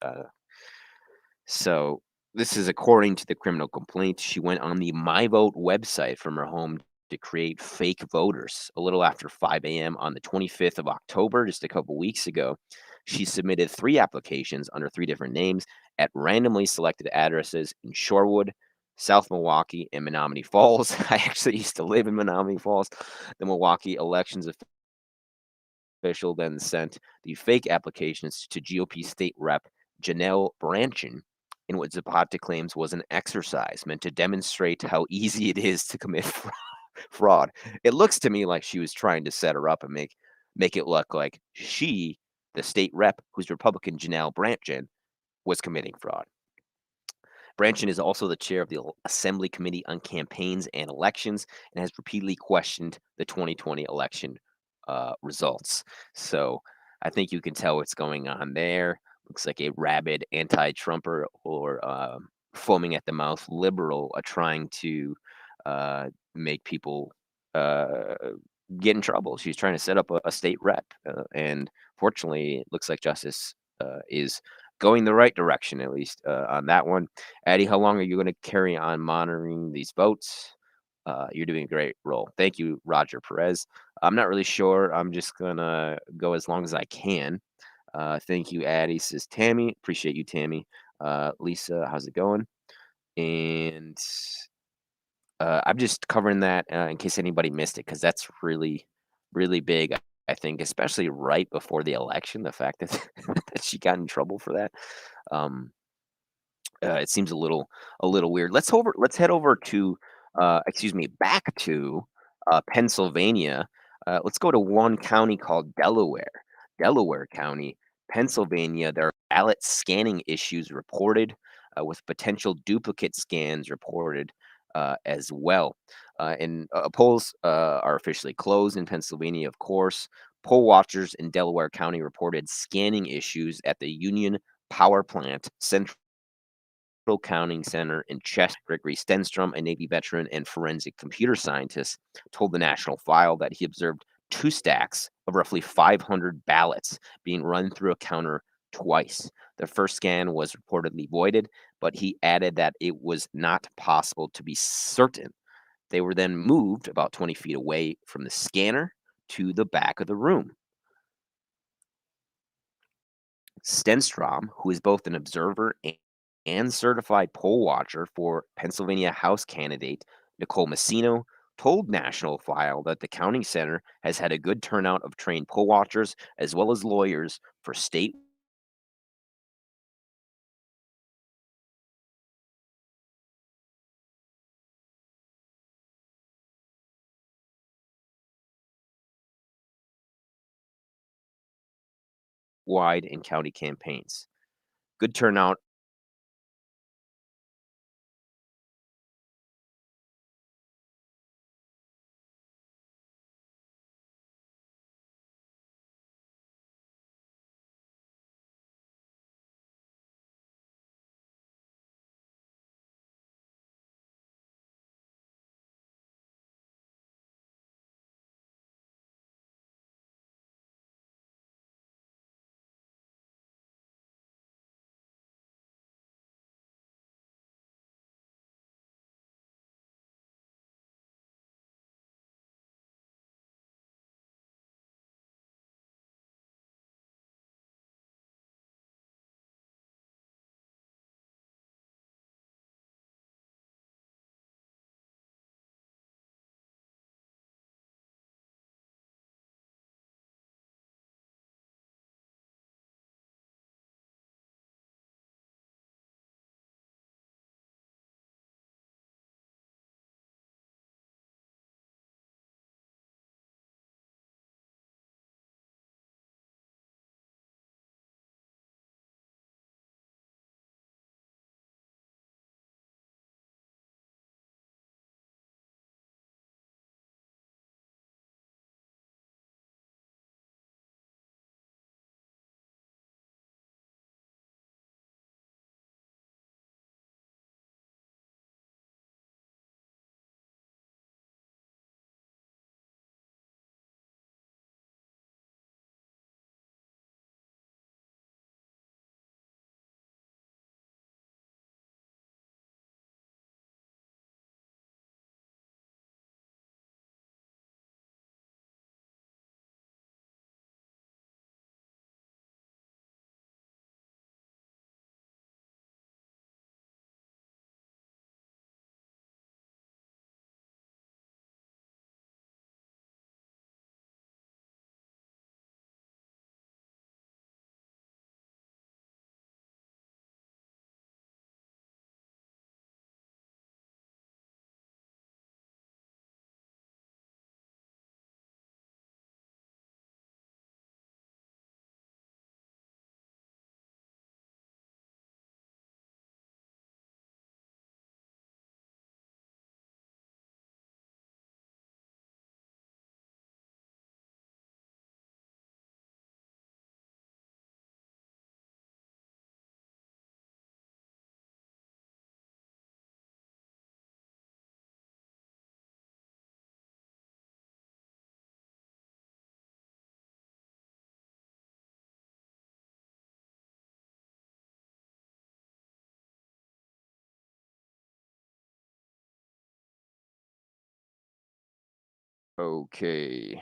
So this is according to the criminal complaint. She went on the MyVote website from her home to create fake voters a little after 5 a.m. on the 25th of October, just a couple weeks ago. She submitted 3 applications under 3 different names at randomly selected addresses in Shorewood, South Milwaukee, and Menominee Falls. I actually used to live in Menominee Falls. The Milwaukee elections official then sent the fake applications to GOP state rep Janelle Branchin in what Zapata claims was an exercise meant to demonstrate how easy it is to commit fraud. It looks to me like she was trying to set her up and make it look like she, the state rep, who's Republican Janelle Branchin, was committing fraud. Branchin is also the chair of the Assembly Committee on Campaigns and Elections and has repeatedly questioned the 2020 election results. So I think you can tell what's going on there. Looks like a rabid anti-Trumper or foaming at the mouth liberal trying to make people get in trouble. She's trying to set up a state rep. And fortunately, it looks like justice is going the right direction, at least on that one. Addie, how long are you going to carry on monitoring these votes? You're doing a great role. Thank you, Roger Perez. I'm not really sure. I'm just going to go as long as I can. Thank you, Addie, says Tammy. Appreciate you, Tammy. Lisa, how's it going? And I'm just covering that in case anybody missed it, because that's really, really big, I think, especially right before the election, the fact that, that she got in trouble for that. It seems a little weird. Let's head over to, back to Pennsylvania. Let's go to one county called Delaware County, Pennsylvania. There are ballot scanning issues reported, with potential duplicate scans reported as well. And polls are officially closed in Pennsylvania, of course. Poll watchers in Delaware County reported scanning issues at the Union Power Plant Central Counting Center in Chester. Gregory Stenstrom, a Navy veteran and forensic computer scientist, told the National File that he observed 2 stacks of roughly 500 ballots being run through a counter twice. The first scan was reportedly voided, but he added that it was not possible to be certain. They were then moved about 20 feet away from the scanner to the back of the room. Stenstrom, who is both an observer and certified poll watcher for Pennsylvania House candidate Nicole Messino, told National File that the counting center has had a good turnout of trained poll watchers as well as lawyers for statewide statewide and county campaigns. Good turnout. Okay.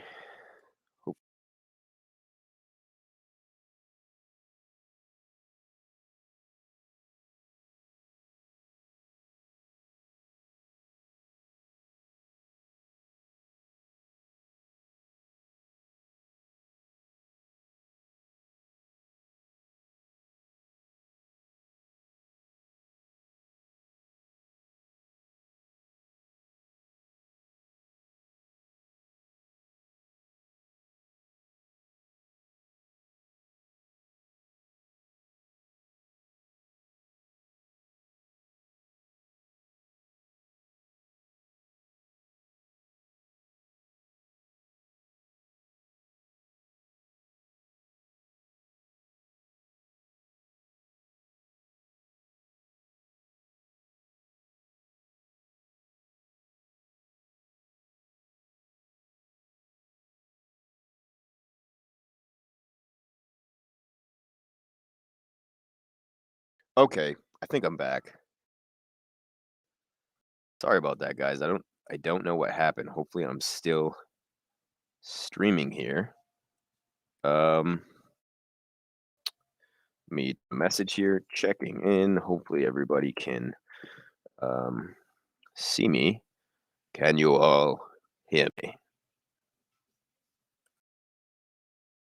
Okay, I think I'm back. Sorry about that, guys. I don't know what happened. Hopefully I'm still streaming here. Me message here, checking in. Hopefully everybody can see me. Can you all hear me?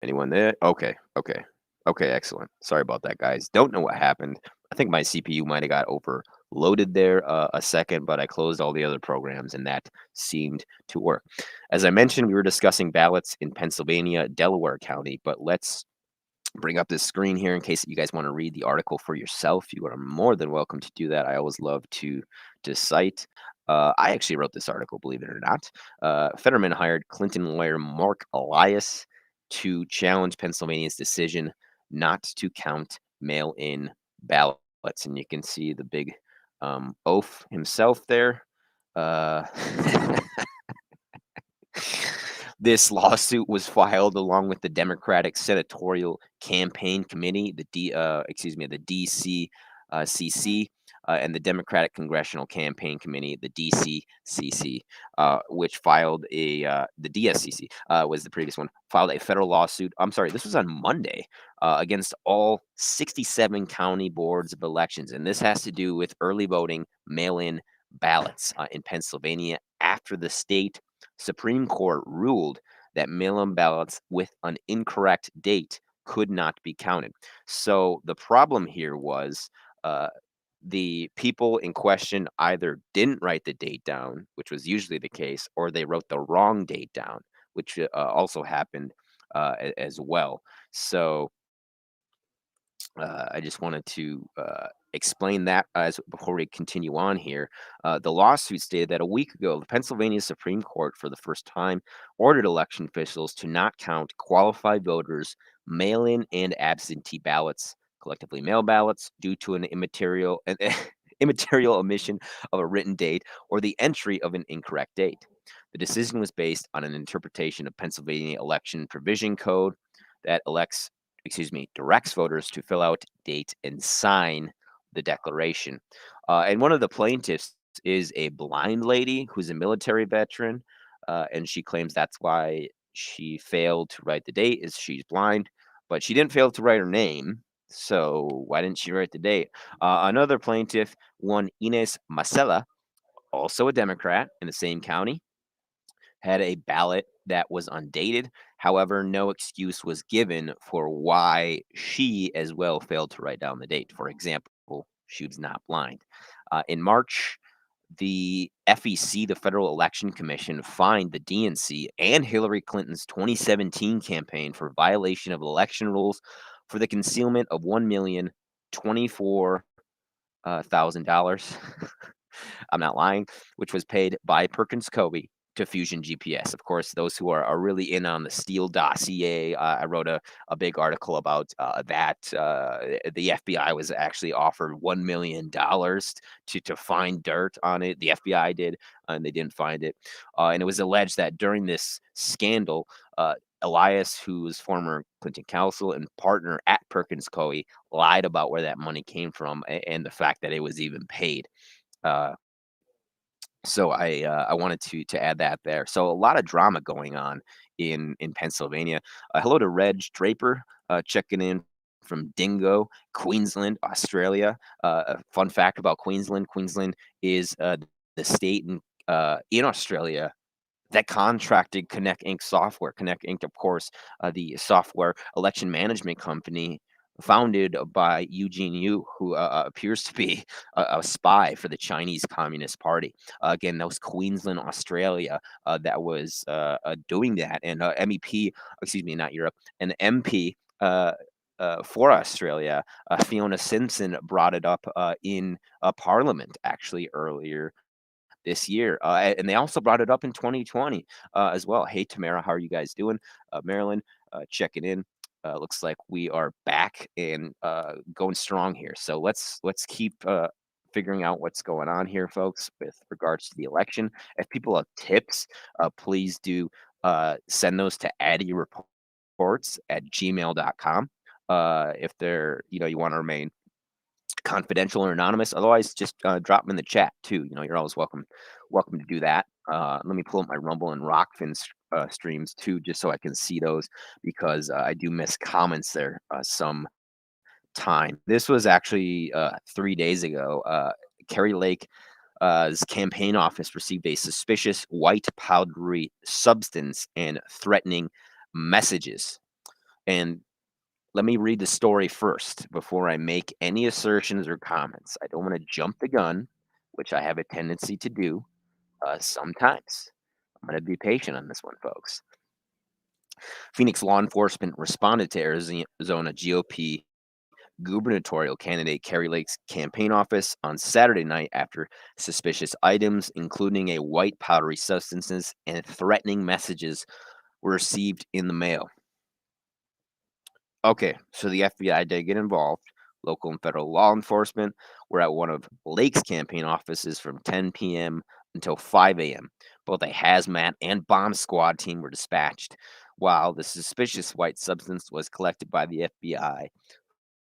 Anyone there? Okay, okay. Okay, excellent. Sorry about that, guys. Don't know what happened. I think my CPU might have got overloaded there a second, but I closed all the other programs and that seemed to work. As I mentioned, we were discussing ballots in Pennsylvania, Delaware County, but let's bring up this screen here in case you guys want to read the article for yourself. You are more than welcome to do that. I always love to cite. I actually wrote this article, believe it or not. Fetterman hired Clinton lawyer Mark Elias to challenge Pennsylvania's decision not to count mail-in ballots. And you can see the big oaf himself there. This lawsuit was filed along with the Democratic Senatorial Campaign Committee, the DCCC, and the Democratic Congressional Campaign Committee, the DCCC, which filed the DSCC was the previous one, filed a federal lawsuit. I'm sorry, this was on Monday against all 67 county boards of elections, and this has to do with early voting, mail-in ballots in Pennsylvania after the state Supreme Court ruled that mail-in ballots with an incorrect date could not be counted. So the problem here was the people in question either didn't write the date down, which was usually the case, or they wrote the wrong date down, which also happened as well. So I just wanted to explain that as before we continue on here. The lawsuit stated that a week ago, the Pennsylvania Supreme Court, for the first time, ordered election officials to not count qualified voters' mail-in and absentee ballots, collectively mail ballots, due to an immaterial immaterial omission of a written date or the entry of an incorrect date. The decision was based on an interpretation of Pennsylvania Election Provision Code that directs voters to fill out, date, and sign the declaration. And one of the plaintiffs is a blind lady who's a military veteran, and she claims that's why she failed to write the date, is she's blind, but she didn't fail to write her name. So why didn't she write the date? Another plaintiff, one Ines Masella, also a Democrat in the same county, had a ballot that was undated. However, no excuse was given for why she as well failed to write down the date. For example, she was not blind. In March, the FEC, the Federal Election Commission, fined the DNC and Hillary Clinton's 2017 campaign for violation of election rules for the concealment of $1,024,000. I'm not lying, which was paid by Perkins Coie to Fusion GPS. Of course, those who are really in on the Steele dossier, I wrote a big article about that. The FBI was actually offered $1 million to find dirt on it. The FBI did, and they didn't find it. And it was alleged that during this scandal, Elias, who was former Clinton counsel and partner at Perkins Coie, lied about where that money came from and the fact that it was even paid. So I wanted to add that there. So a lot of drama going on in Pennsylvania. Hello to Reg Draper checking in from Dingo, Queensland, Australia. A fun fact about Queensland: Queensland is the state in Australia that contracted Connect Inc. software. Connect Inc., of course, the software election management company founded by Eugene Yu, who appears to be a spy for the Chinese Communist Party. Again, that was Queensland, Australia, that was doing that. And MEP, excuse me, not Europe, an MP for Australia, Fiona Simpson, brought it up in Parliament actually earlier this year. And they also brought it up in 2020 as well. Hey, Tamara, how are you guys doing? Marilyn, checking in. Looks like we are back and going strong here. So let's keep figuring out what's going on here, folks, with regards to the election. If people have tips, please do send those to addyreports@gmail.com. If they're, you want to remain confidential or anonymous. Otherwise, just drop them in the chat too. You're always welcome to do that. Let me pull up my Rumble and Rockfin streams too, just so I can see those, because I do miss comments there some time. This was actually 3 days ago. Kerry Lake his campaign office received a suspicious white powdery substance and threatening messages. And let me read the story first before I make any assertions or comments. I don't want to jump the gun, which I have a tendency to do sometimes. I'm going to be patient on this one, folks. Phoenix law enforcement responded to Arizona GOP gubernatorial candidate Kerry Lake's campaign office on Saturday night after suspicious items, including a white powdery substances and threatening messages, were received in the mail. Okay, so the FBI did get involved. Local and federal law enforcement were at one of Lake's campaign offices from 10 p.m. until 5 a.m. Both a hazmat and bomb squad team were dispatched, while the suspicious white substance was collected by the FBI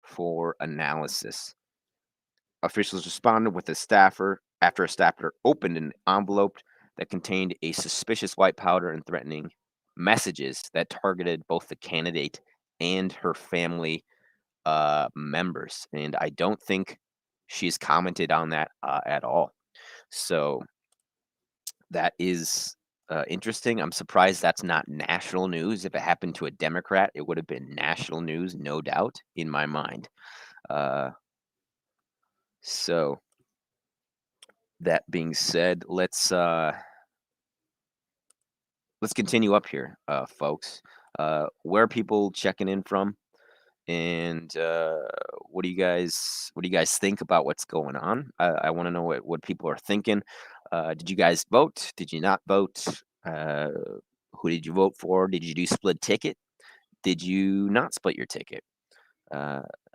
for analysis. Officials responded with a staffer after a staffer opened an envelope that contained a suspicious white powder and threatening messages that targeted both the candidate and her family members. And I don't think she's commented on that at all. So that is interesting. I'm surprised that's not national news. If it happened to a Democrat, it would have been national news, no doubt, in my mind. So that being said, let's continue up here, folks. Where are people checking in from, and what do you guys think about what's going on? I want to know what people are thinking. Did you guys vote? Did you not vote? Who did you vote for? Did you do split ticket? Did you not split your ticket?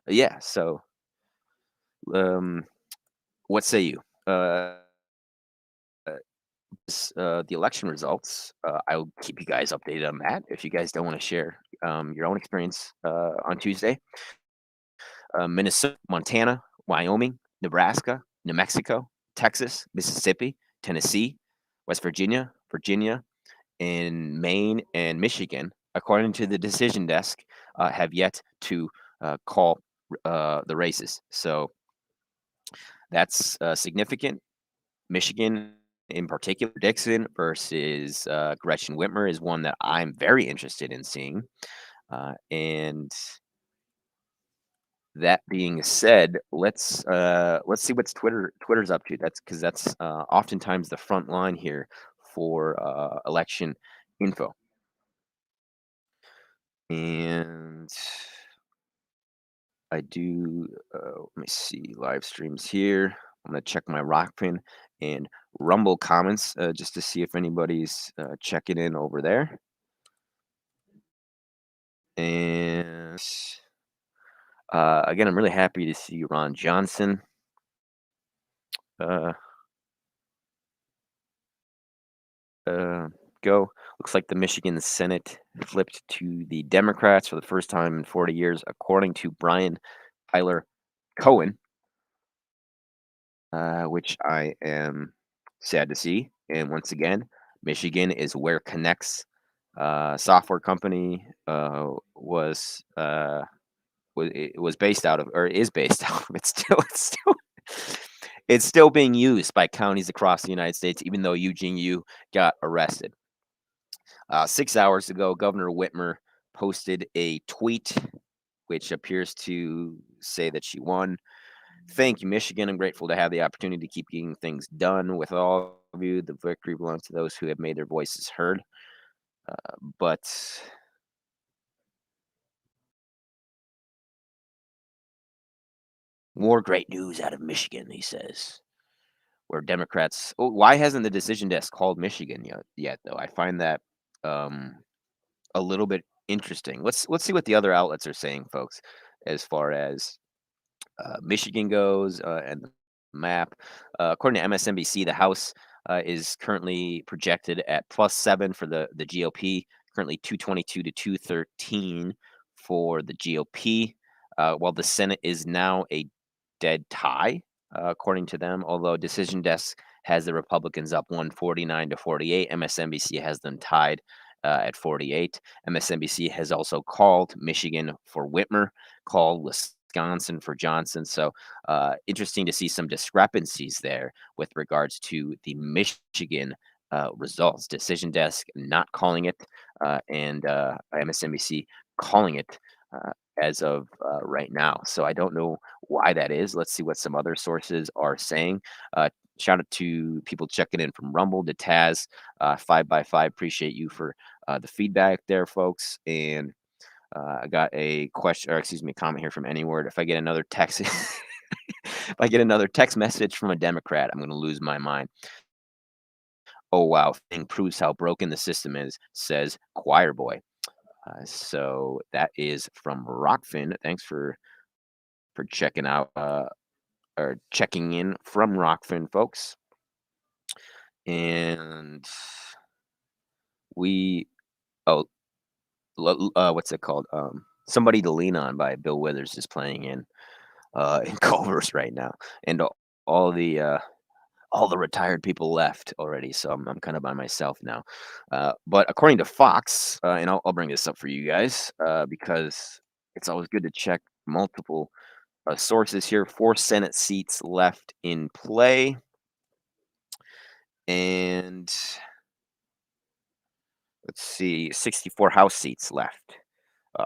Yeah. So, what say you? The election results. I'll keep you guys updated on that. If you guys don't want to share your own experience on Tuesday, Minnesota, Montana, Wyoming, Nebraska, New Mexico, Texas, Mississippi, Tennessee, West Virginia, and Maine and Michigan, according to the decision desk, have yet to call the races. So that's significant. Michigan, in particular, Dixon versus Gretchen Whitmer is one that I'm very interested in seeing. And that being said, let's see what's Twitter's up to. That's because that's oftentimes the front line here for election info. And I do. Let me see live streams here. I'm gonna check my Rockpin and Rumble comments just to see if anybody's checking in over there. And again, I'm really happy to see Ron Johnson. Go. Looks like the Michigan Senate flipped to the Democrats for the first time in 40 years, according to Brian Tyler Cohen, which I am sad to see. And once again, Michigan is where Connect's software company was based out of, or is based out of. It's still being used by counties across the United States, even though Eugene Yu got arrested. 6 hours ago, Governor Whitmer posted a tweet which appears to say that she won. Thank you, Michigan. I'm grateful to have the opportunity to keep getting things done with all of you. The victory belongs to those who have made their voices heard. But more great news out of Michigan, he says, where Democrats. Oh, why hasn't the decision desk called Michigan yet? Though I find that a little bit interesting. Let's see what the other outlets are saying, folks, as far as Michigan goes and the map. According to MSNBC, the House is currently projected at +7 for the GOP, currently 222 to 213 for the GOP, while the Senate is now a dead tie, according to them, although Decision Desk has the Republicans up 149 to 48. MSNBC has them tied at 48. MSNBC has also called Michigan for Whitmer, called Wisconsin for Johnson. So interesting to see some discrepancies there with regards to the Michigan results. Decision Desk not calling it, and MSNBC calling it as of right now. So I don't know why that is. Let's see what some other sources are saying. Shout out to people checking in from Rumble, to Taz, 5x5. Appreciate you for the feedback there, folks. And I got a question, or excuse me, comment here from Anyword. If I get another text, if I get another text message from a Democrat, I'm going to lose my mind. Oh wow, thing proves how broken the system is, says Choir Boy. So that is from Rockfin. Thanks for checking out or checking in from Rockfin, folks. And we what's it called? Somebody to Lean On by Bill Withers is playing in Culver's right now, and all the retired people left already, so I'm kind of by myself now. But according to Fox, and I'll bring this up for you guys because it's always good to check multiple sources here. 4 Senate seats left in play, and let's see, 64 House seats left.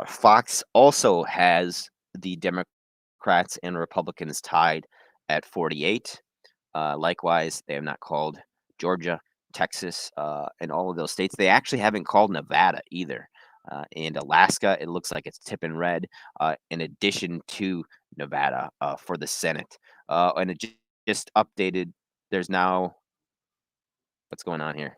Fox also has the Democrats and Republicans tied at 48. Likewise, they have not called Georgia, Texas, and all of those states. They actually haven't called Nevada either. And Alaska, it looks like it's tipping red in addition to Nevada for the Senate. And it just updated. There's now, what's going on here?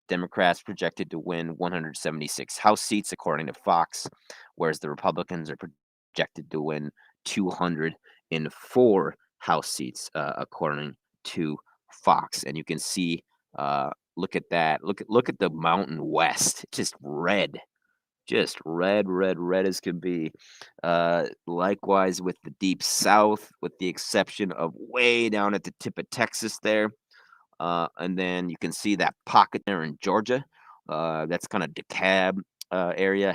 Democrats projected to win 176 House seats, according to Fox, whereas the Republicans are projected to win 204 House seats, according to Fox. And you can see, look at that. Look at the Mountain West, just red as can be. Likewise with the Deep South, with the exception of way down at the tip of Texas there. And then you can see that pocket there in Georgia. That's kind of DeKalb area,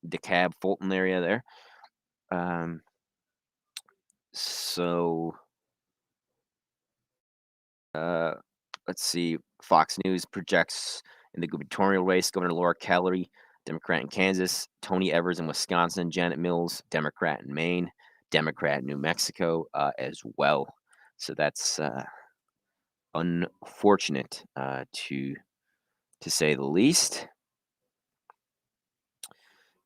DeKalb, Fulton area there. So let's see. Fox News projects in the gubernatorial race, Governor Laura Kelly, Democrat in Kansas, Tony Evers in Wisconsin, Janet Mills, Democrat in Maine, Democrat in New Mexico as well. So that's unfortunate to say the least.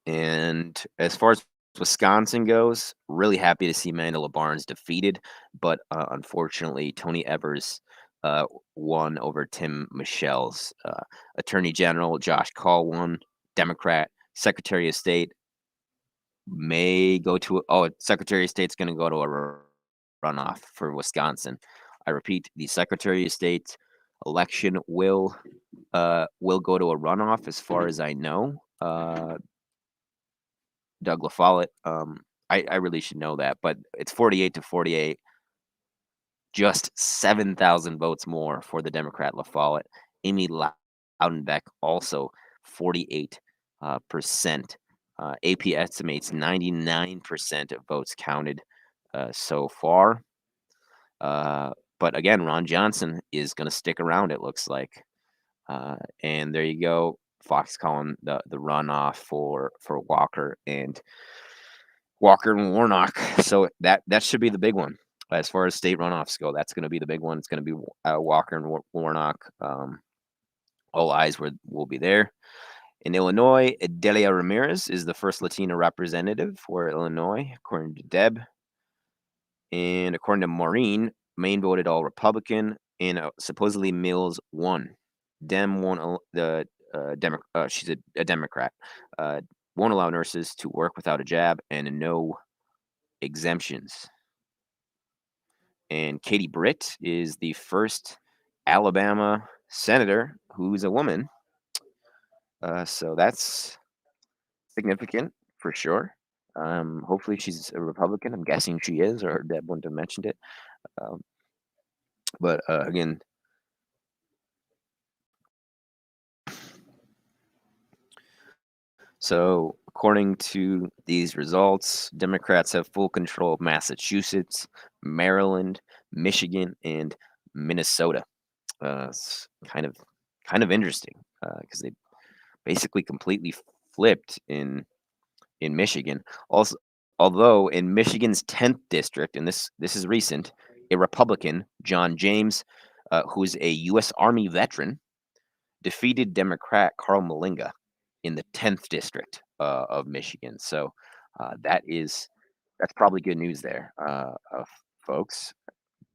And as far as Wisconsin goes, really happy to see Mandela Barnes defeated, but unfortunately Tony Evers won over Tim Michelle's. Attorney General Josh Kaul won, Democrat. Secretary of State may go to Secretary of State's going to go to a runoff for Wisconsin. I repeat, the Secretary of State election will go to a runoff, as far as I know. Doug LaFollette, I really should know that, but it's 48-48. Just 7,000 votes more for the Democrat LaFollette. Amy Loudenbeck also 48%. AP estimates 99% of votes counted so far. But again, Ron Johnson is going to stick around, it looks like. And there you go. Fox calling the runoff for Walker and Warnock. So that should be the big one. As far as state runoffs go, that's going to be the big one. It's going to be Walker and Warnock. All eyes will be there. In Illinois, Delia Ramirez is the first Latina representative for Illinois, according to Deb. And according to Maureen, Maine voted all Republican, and supposedly Mills won. Dem won the she's a Democrat. Won't allow nurses to work without a jab, and no exemptions. And Katie Britt is the first Alabama senator who's a woman. So that's significant for sure. Hopefully she's a Republican. I'm guessing she is, or Deb wouldn't have mentioned it. But again, so according to these results, Democrats have full control of Massachusetts, Maryland, Michigan, and Minnesota. It's kind of interesting because they basically completely flipped in Michigan. Also, although in Michigan's 10th district, and this is recent, a Republican, John James, who's a U.S. Army veteran, defeated Democrat Carl Malinga in the 10th district of Michigan. So that's probably good news there, folks.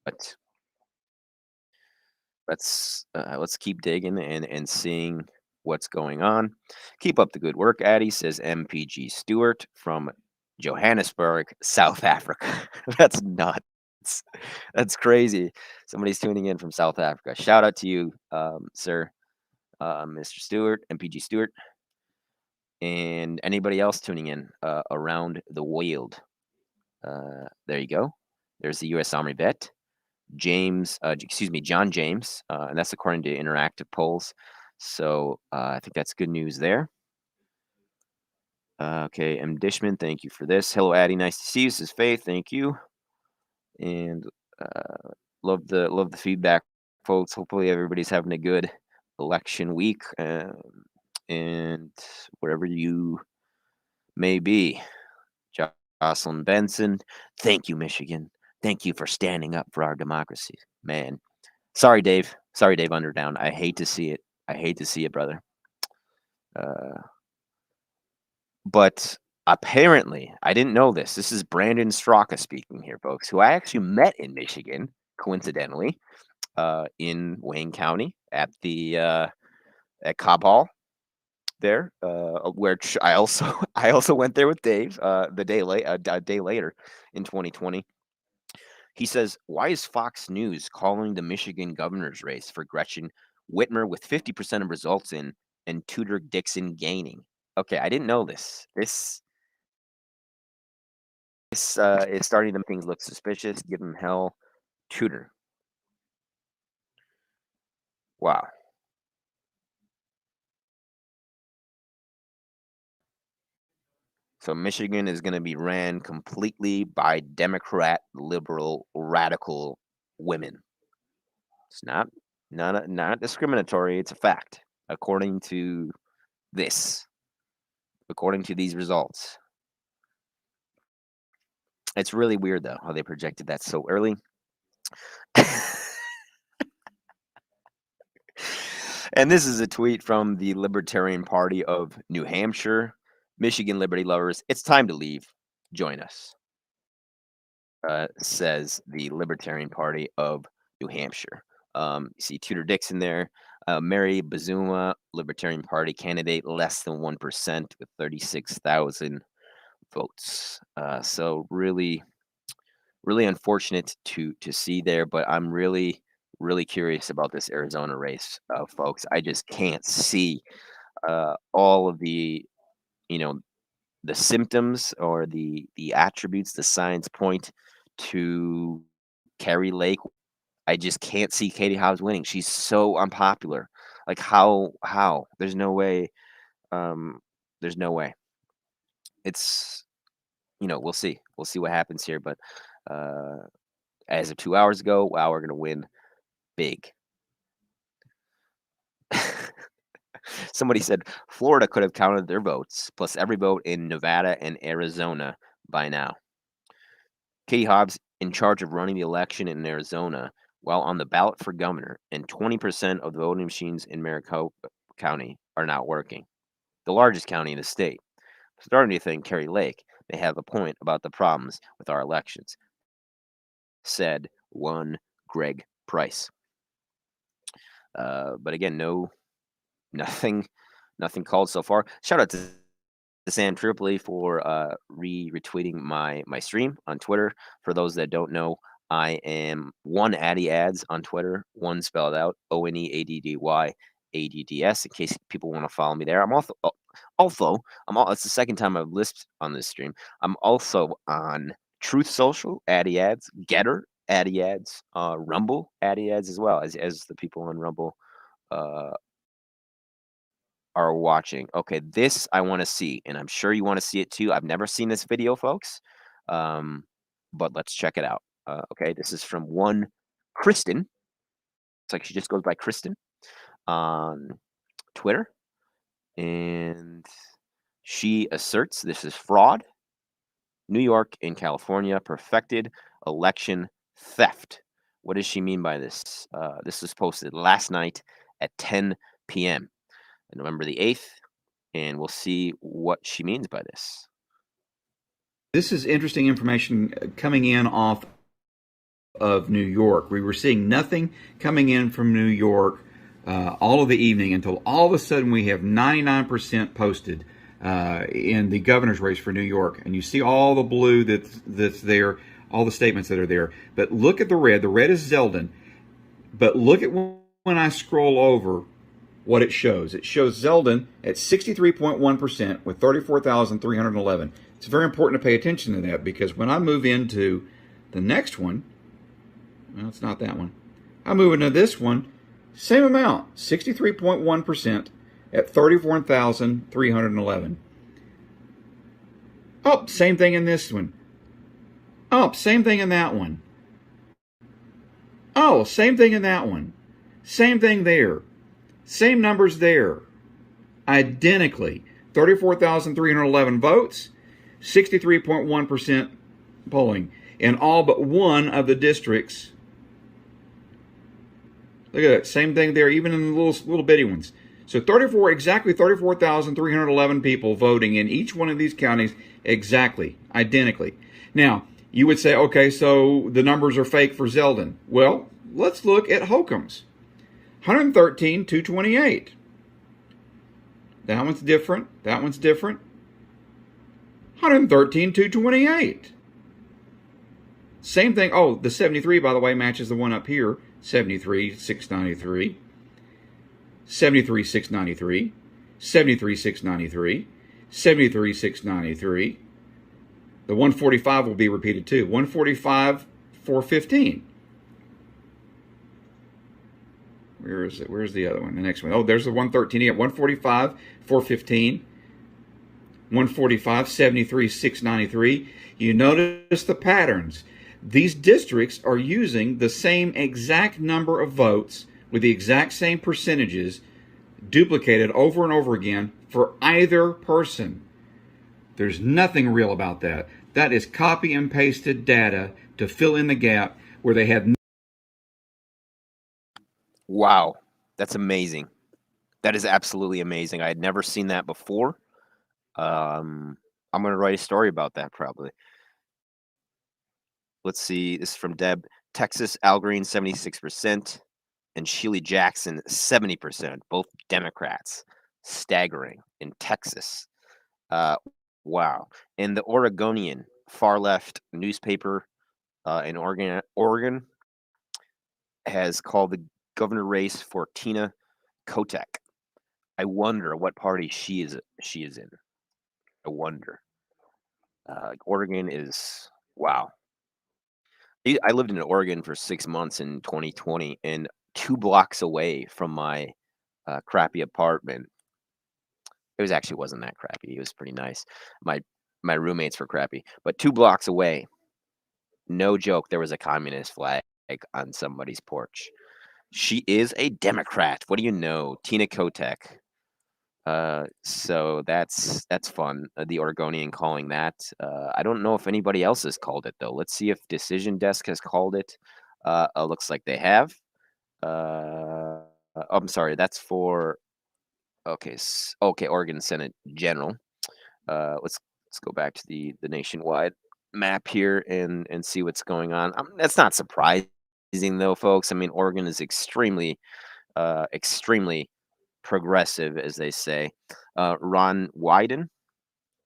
But let's keep digging and seeing what's going on. Keep up the good work, Addie, says MPG Stewart from Johannesburg, South Africa. That's nuts. That's crazy. Somebody's tuning in from South Africa. Shout out to you, sir, Mr. Stewart, MPG Stewart, and anybody else tuning in around the world. There you go. There's the U.S. Army vet. John James, and that's according to interactive polls. So I think that's good news there. Okay, M. Dishman, thank you for this. Hello, Addie, nice to see you. This is Faith, thank you, and love the feedback, folks. Hopefully, everybody's having a good election week, and wherever you may be. Jocelyn Benson, thank you, Michigan. Thank you for standing up for our democracy, man. Sorry, Dave. Sorry, Dave Underdown. I hate to see it. I hate to see it, brother. But apparently, I didn't know this. This is Brandon Straka speaking here, folks, who I actually met in Michigan, coincidentally, in Wayne County at the at Cobb Hall there, where I also went there with Dave a day later in 2020. He says, why is Fox News calling the Michigan governor's race for Gretchen Whitmer with 50% of results in and Tudor Dixon gaining? Okay, I didn't know this. This is starting to make things look suspicious. Give him hell. Tudor. Wow. So Michigan is going to be ran completely by Democrat, liberal, radical women. It's not discriminatory. It's a fact, according to this. According to these results. It's really weird, though, how they projected that so early. And this is a tweet from the Libertarian Party of New Hampshire. Michigan liberty lovers, it's time to leave. Join us, says the Libertarian Party of New Hampshire. You see Tudor Dixon there. Mary Bazuma, Libertarian Party candidate, less than 1% with 36,000 votes. So really unfortunate to see there, but I'm really curious about this Arizona race, folks. I just can't see all of the the symptoms or the attributes, the signs point to Carrie Lake. I just can't see Katie Hobbs winning. She's so unpopular. Like how? There's no way. There's no way. It's we'll see. We'll see what happens here. But as of 2 hours ago, wow, we're gonna win big. Somebody said Florida could have counted their votes plus every vote in Nevada and Arizona by now. Katie Hobbs in charge of running the election in Arizona while on the ballot for governor, and 20% of the voting machines in Maricopa County are not working, the largest county in the state. I'm starting to think Carrie Lake may have a point about the problems with our elections, said one Greg Price. But again, nothing called so far. Shout out to Sam Tripoli for retweeting my stream on Twitter. For those that don't know, I am one Addy Ads on Twitter, one spelled out ONEADDYADDS. In case people want to follow me there, I'm also it's the second time I've lisped on this stream. I'm also on Truth Social, Addy Ads, Getter, Addy Ads, Rumble, Addy Ads as well as the people on Rumble are watching. Okay, this I want to see, and I'm sure you want to see it too. I've never seen this video, folks, but let's check it out. Okay, this is from one Kristen. It's like she just goes by Kristen on Twitter, and she asserts this is fraud. New York and California perfected election theft. What does she mean by this? This was posted last night at 10 p.m. on November the 8th, and we'll see what she means by this. This is interesting information coming in off of New York. We were seeing nothing coming in from New York all of the evening until all of a sudden we have 99% posted in the governor's race for New York. And you see all the blue that's there, all the statements that are there. But look at the red. The red is Zeldin. But look at when I scroll over what it shows. It shows Zeldin at 63.1% with 34,311. It's very important to pay attention to that, because when I move into the next one, well, it's not that one. I move into this one, same amount, 63.1% at 34,311. Oh, same thing in this one. Oh, same thing in that one. Oh, same thing in that one. Same thing there. Same numbers there. Identically. 34,311 votes, 63.1% polling in all but one of the districts. Look at that. Same thing there, even in the little bitty ones. So exactly 34,311 people voting in each one of these counties exactly, identically. Now, you would say, okay, so the numbers are fake for Zeldin. Well, let's look at Holcomb's. 113,228. That one's different. That one's different. 113,228. Same thing. Oh, the 73, by the way, matches the one up here. 73,693. 73,693. 73,693. 73,693. The 145 will be repeated too. 145, 415. Where is it? Where's the other one? The next one. Oh, there's the 113 at 145, 415. 145, 73, 693. You notice the patterns. These districts are using the same exact number of votes with the exact same percentages duplicated over and over again for either person. There's nothing real about that. That is copy and pasted data to fill in the gap where they have. Wow, that's amazing. That is absolutely amazing. I had never seen that before. I'm going to write a story about that probably. Let's see. This is from Deb. Texas, Al Green, 76%, and Sheely Jackson, 70%. Both Democrats. Staggering in Texas. Wow. And the Oregonian, far-left newspaper in Oregon has called the governor race for Tina Kotek. I wonder what party she is in. I wonder. Oregon is, wow. I lived in Oregon for 6 months in 2020, and 2 blocks away from my crappy apartment. It actually wasn't that crappy. It was pretty nice. My roommates were crappy, but 2 blocks away, no joke, there was a communist flag on somebody's porch. She is a Democrat. What do you know? Tina Kotek. So that's fun. The Oregonian calling that. I don't know if anybody else has called it though. Let's see if Decision Desk has called it. Looks like they have. I'm sorry. That's for. Okay. Okay. Oregon Senate General. Let's go back to the nationwide map here and see what's going on. That's not surprising though, folks. I mean, Oregon is extremely progressive, as they say. Ron Wyden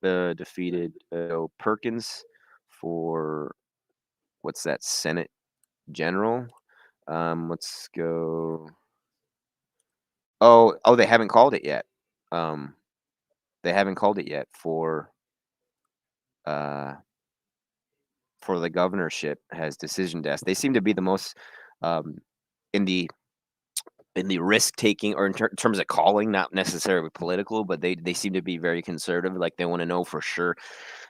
defeated Perkins for what's that, Senate General. Let's go. Oh, they haven't called it yet. They haven't called it yet for the governorship. Has Decision Desk. They seem to be the most in the risk taking, or in terms of calling, not necessarily political, but they seem to be very conservative. Like they want to know for sure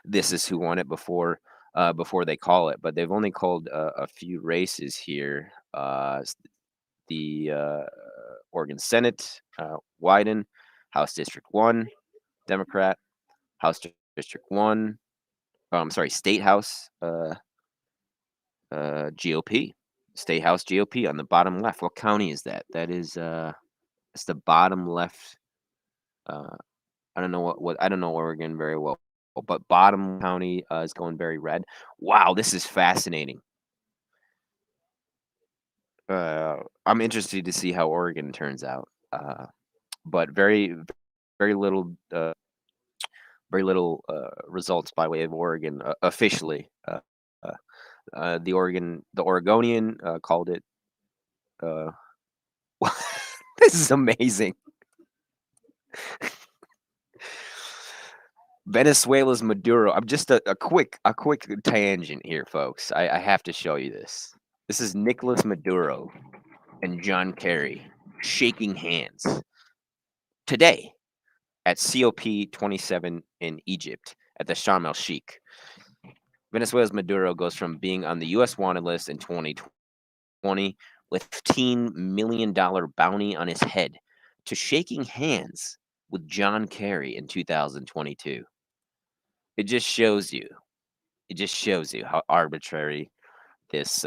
this is who won it before they call it. But they've only called a few races here. The Oregon Senate, Wyden, House District 1, Democrat, House District 1. I'm sorry, State House, GOP. State House GOP on the bottom left. What county is that? That is It's the bottom left. I don't know what I don't know Oregon very well, but bottom county is going very red. Wow, this is fascinating. I'm interested to see how Oregon turns out. But very little results by way of Oregon officially. Uh, the Oregonian called it. Uh, this is amazing. Venezuela's Maduro. I'm just a quick tangent here, folks. I have to show you this. This is Nicolas Maduro and John Kerry shaking hands today at COP27 in Egypt at the Sharm el Sheikh. Venezuela's Maduro goes from being on the U.S. wanted list in 2020 with $15 million bounty on his head to shaking hands with John Kerry in 2022. It just shows you. It just shows you how arbitrary this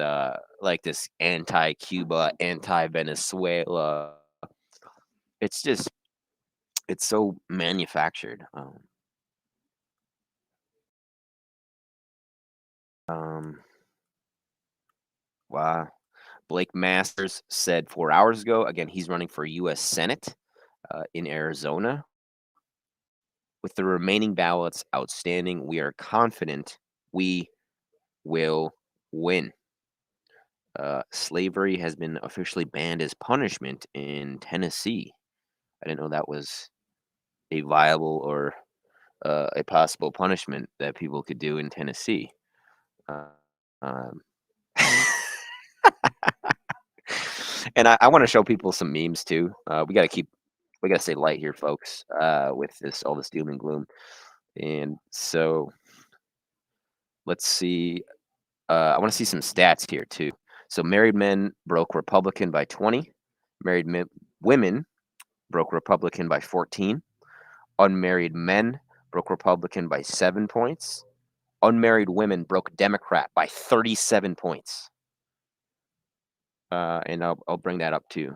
this anti-Cuba, anti-Venezuela. It's so manufactured. Wow. Blake Masters said 4 hours ago. Again, he's running for U.S. Senate in Arizona. With the remaining ballots outstanding, we are confident we will win. Slavery has been officially banned as punishment in Tennessee. I didn't know that was a viable or a possible punishment that people could do in Tennessee. Um, and I want to show people some memes too. We got to stay light here, folks, with all this doom and gloom. And so let's see. I want to see some stats here too. So married men broke Republican by 20. Women broke Republican by 14. Unmarried men broke Republican by 7 points. Unmarried women broke Democrat by 37 points. And I'll bring that up too,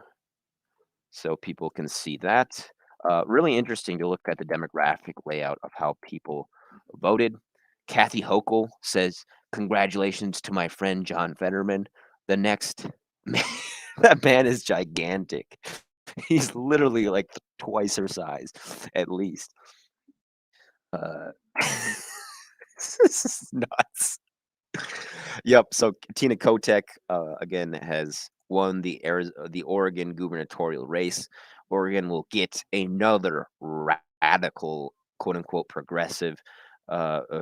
so people can see that. Really interesting to look at the demographic layout of how people voted. Kathy Hochul says, "Congratulations to my friend John Fetterman. The next man, that man is gigantic. He's literally like twice her size, at least." This is nuts. Yep. So Tina Kotek again has won the Oregon gubernatorial race. Oregon will get another radical, quote unquote, progressive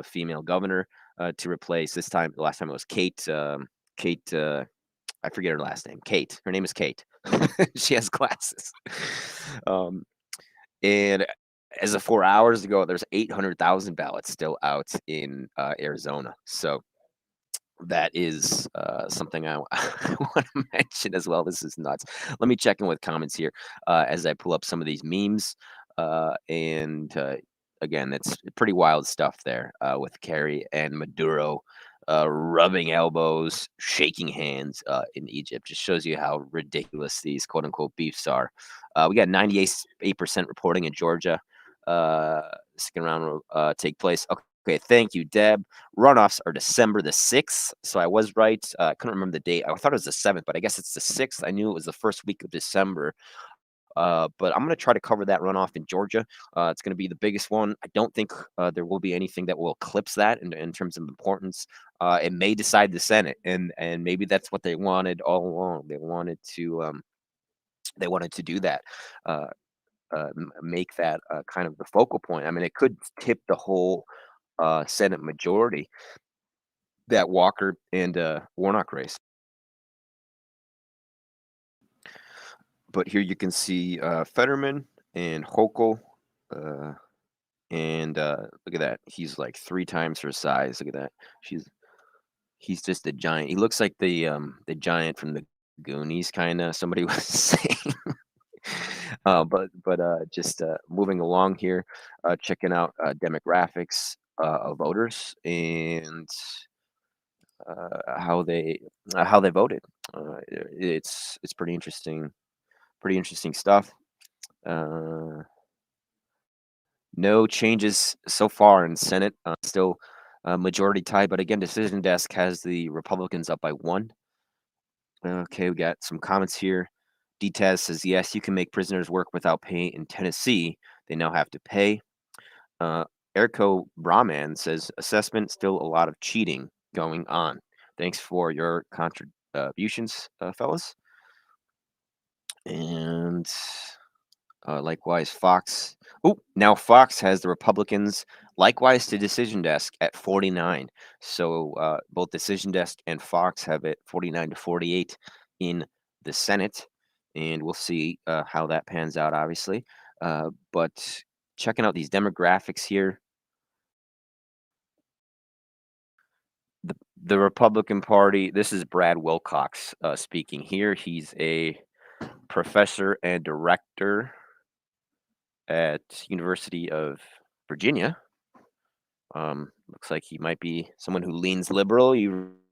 female governor to replace. This time, the last time it was Kate. Kate. I forget her last name. Kate. Her name is Kate. She has glasses. And as of 4 hours ago, there's 800,000 ballots still out in Arizona. So that is something I want to mention as well. This is nuts. Let me check in with comments here as I pull up some of these memes. And again, it's pretty wild stuff there with Kerry and Maduro rubbing elbows, shaking hands in Egypt. Just shows you how ridiculous these quote unquote beefs are. We got 98% reporting in Georgia. Second round will take place. Okay, thank you, Deb. Runoffs are December the 6th. So I was right. I couldn't remember the date. I thought it was the 7th, but I guess it's the 6th. I knew it was the first week of December. But I'm going to try to cover that runoff in Georgia. It's going to be the biggest one. I don't think there will be anything that will eclipse that in terms of importance. It may decide the Senate, and maybe that's what they wanted all along. They wanted to do that. Make that kind of the focal point. I mean, it could tip the whole Senate majority, that Walker and Warnock race. But here you can see Fetterman and Hochul, and look at that. He's like 3 times her size. Look at that. He's just a giant. He looks like the giant from the Goonies, kind of. Somebody was saying. But just moving along here, checking out demographics of voters and how they voted. It's pretty interesting stuff. No changes so far in Senate. Still majority tie, but again, decision desk has the Republicans up by 1. Okay, we got some comments here. DTAS says, yes, you can make prisoners work without pay in Tennessee. They now have to pay. Erko Brahman says, assessment, still a lot of cheating going on. Thanks for your contributions, fellas. And likewise, Fox. Oh, now Fox has the Republicans likewise to decision desk at 49. So both decision desk and Fox have it 49 to 48 in the Senate. And we'll see how that pans out, obviously. But checking out these demographics here, the Republican Party, this is Brad Wilcox speaking here. He's a professor and director at University of Virginia. Looks like he might be someone who leans liberal. He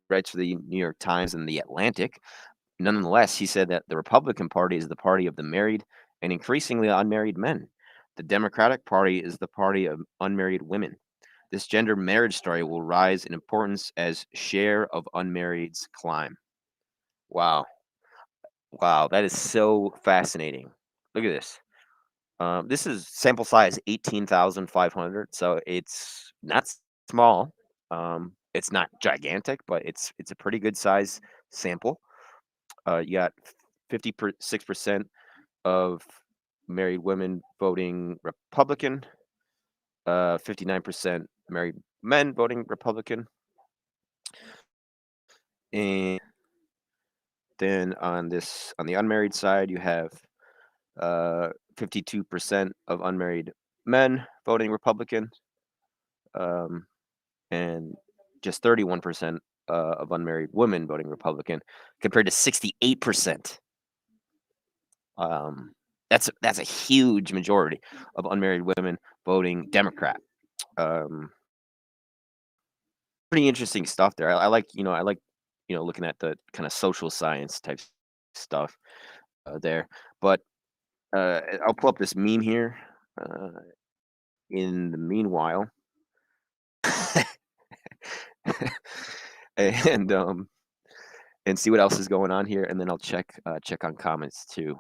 writes for the New York Times and the Atlantic. Nonetheless, he said that the Republican Party is the party of the married and increasingly unmarried men. The Democratic Party is the party of unmarried women. This gender marriage story will rise in importance as share of unmarrieds climb. Wow. Wow, that is so fascinating. Look at this. This is sample size 18,500, so it's not small. It's not gigantic, but it's a pretty good size sample. You got 56% of married women voting Republican, 59% married men voting Republican, and then on the unmarried side, you have 52% of unmarried men voting Republican, and just 31% of unmarried women voting Republican, compared to 68%. That's a huge majority of unmarried women voting Democrat. Pretty interesting stuff there. I like looking at the kind of social science type stuff there. But I'll pull up this meme here. In the meanwhile, and see what else is going on here, and then I'll check on comments too.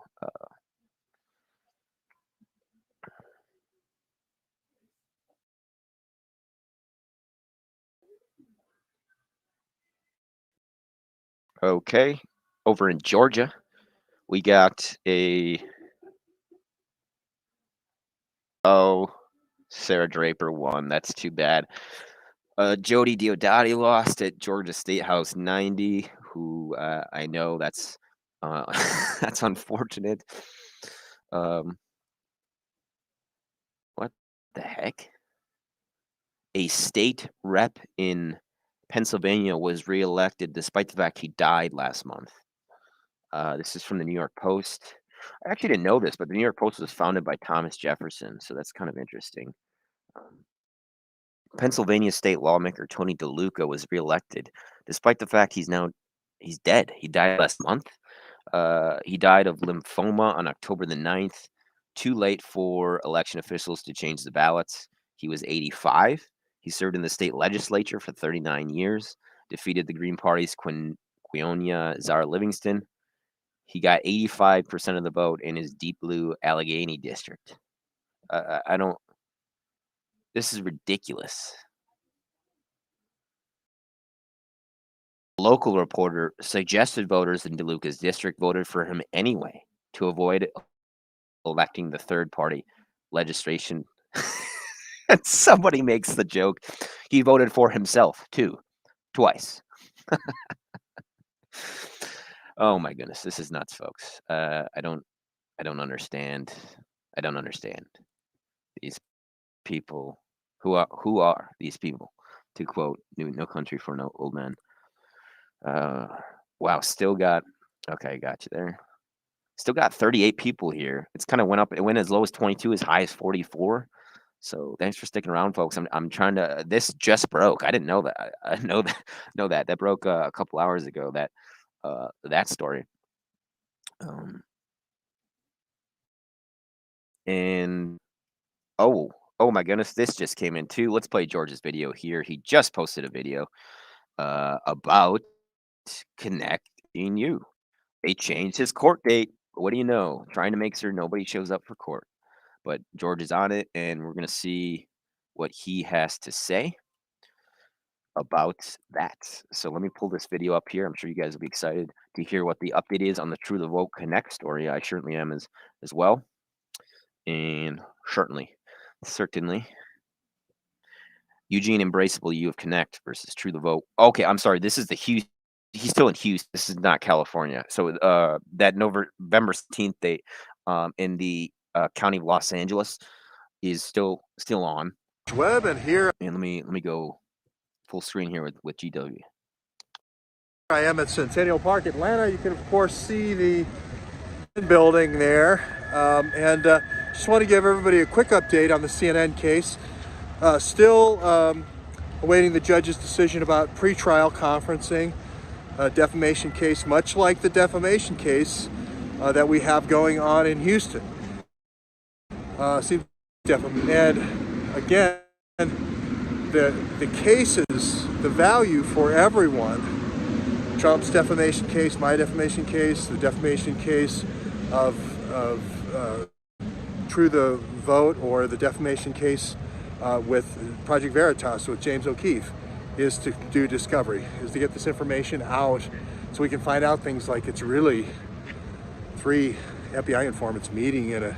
Okay, over in Georgia, we got Sarah Draper won. That's too bad. Jody Diodati lost at Georgia State House 90. Who I know that's that's unfortunate. What the heck? A state rep in Pennsylvania was reelected despite the fact he died last month. This is from the New York Post. I actually didn't know this, but the New York Post was founded by Thomas Jefferson, so that's kind of interesting. Pennsylvania state lawmaker Tony DeLuca was reelected despite the fact he's dead. He died last month. He died of lymphoma on October the 9th. Too late for election officials to change the ballots. He was 85. He served in the state legislature for 39 years, defeated the Green Party's Quinonia Zara Livingston. He got 85% of the vote in his deep blue Allegheny district. This is ridiculous. A local reporter suggested voters in DeLuca's district voted for him anyway to avoid electing the third party legislation. And somebody makes the joke he voted for himself too, twice. Oh my goodness, this is nuts, folks. I don't understand. I don't understand these people. Who are these people? To quote No Country for No Old Men. Wow, still got okay, got you there. Still got 38 people here. It's kind of went up. It went as low as 22, as high as 44. So thanks for sticking around, folks. I'm trying to. This just broke. I didn't know that. I know that broke a couple hours ago. That story. And oh my goodness, this just came in too. Let's play George's video here. He just posted a video about connecting you. They changed his court date. What do you know? Trying to make sure nobody shows up for court. But George is on it, and we're gonna see what he has to say about that. So let me pull this video up here. I'm sure you guys will be excited to hear what the update is on the True the Vote Connect story. I certainly am as well. And certainly, Eugene Embraceable U of Connect versus True the Vote. Okay, I'm sorry. This is the Houston. He's still in Houston. This is not California. So that November 17th date in the county of Los Angeles is still on. Web and here And let me go full screen here with GW. I am at Centennial Park, Atlanta. You can of course see the building there, and just want to give everybody a quick update on the CNN case. Still awaiting the judge's decision about pretrial conferencing, defamation case, much like the defamation case that we have going on in Houston. Seems and again, the cases, the value for everyone. Trump's defamation case, my defamation case, the defamation case of True the Vote, or the defamation case with Project Veritas with James O'Keefe, is to do discovery, is to get this information out so we can find out things like it's really 3 FBI informants meeting in a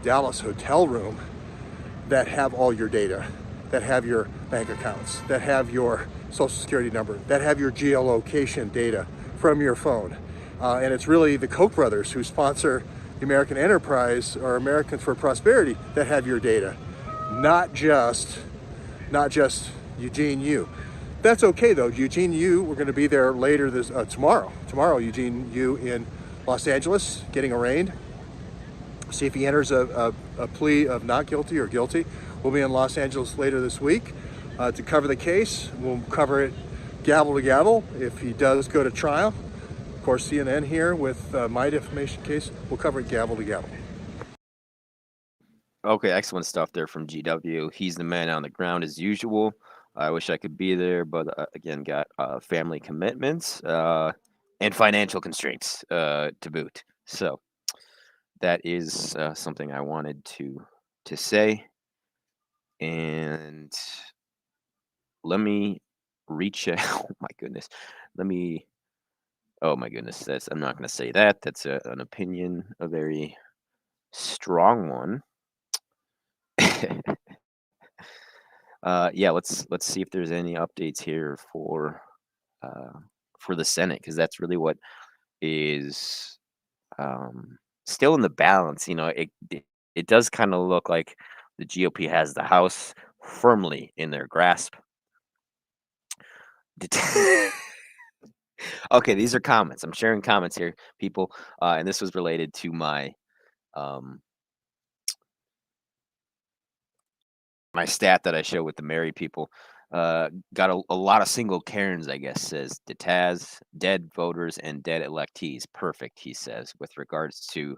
Dallas hotel room that have all your data, that have your bank accounts, that have your social security number, that have your geolocation data from your phone. And it's really the Koch brothers who sponsor the American enterprise, or Americans for Prosperity, that have your data, not just Eugene Yu. That's okay though. Eugene Yu, we're going to be there later this tomorrow. Eugene Yu in Los Angeles getting arraigned. See if he enters a plea of not guilty or guilty. We'll be in Los Angeles later this week to cover the case. We'll cover it gavel to gavel if he does go to trial. Of course, CNN here with my defamation case, we'll cover it gavel to gavel. Okay, excellent stuff there from GW. He's the man on the ground as usual. I wish I could be there, but again, got family commitments and financial constraints to boot. So that is something I wanted to say. And let me reach out. Oh my goodness. Oh my goodness. I'm not going to say that. That's an opinion, a very strong one. Yeah, let's see if there's any updates here for the Senate, because that's really what is still in the balance. You know, it does kind of look like the GOP has the House firmly in their grasp. Okay, these are comments. I'm sharing comments here, people, and this was related to my my stat that I show with the married people. Got a lot of single Karens, I guess, says Detaz, dead voters and dead electees. Perfect, he says, with regards to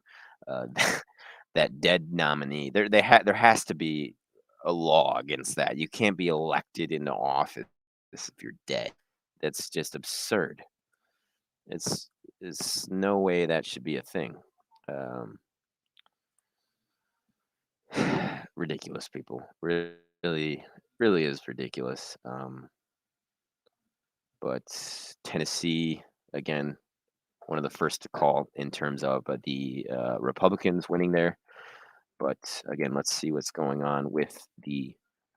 that dead nominee. There has to be a law against that. You can't be elected into office if you're dead. That's just absurd. It's no way that should be a thing. Ridiculous, people. Really is ridiculous. But Tennessee, again, one of the first to call in terms of the Republicans winning there. But again, let's see what's going on with the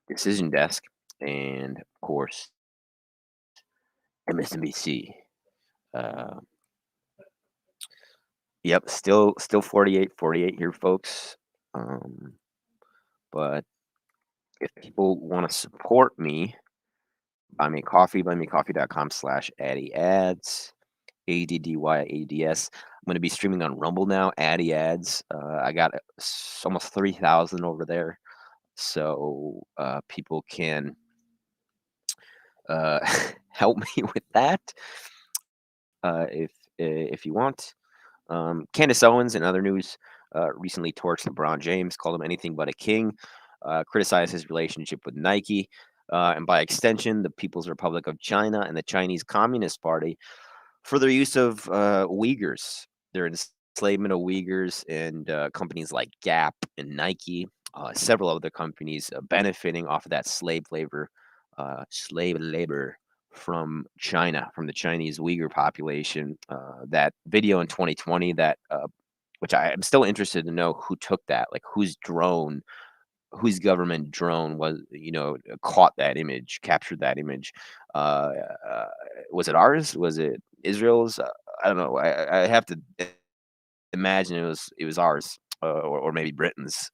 decision desk, and of course, MSNBC. Yep, still 48 here, folks. But if people want to support me, buy me a coffee, buymeacoffee.com/AddyAds, ADDYADS. I'm going to be streaming on Rumble now, Addy Ads. I got almost 3,000 over there, so people can help me with that if you want. Candace Owens, in other news, recently torched LeBron James, called him anything but a king, criticized his relationship with Nike, and by extension, the People's Republic of China and the Chinese Communist Party for their use of Uyghurs, their enslavement of Uyghurs, and companies like Gap and Nike, several other companies benefiting off of that slave labor from China, from the Chinese Uyghur population. That video in 2020, that which I'm still interested to know who took that, like whose government drone was, caught that image, captured that image. Was it ours? Was it Israel's? I don't know. I have to imagine it was ours, or maybe Britain's.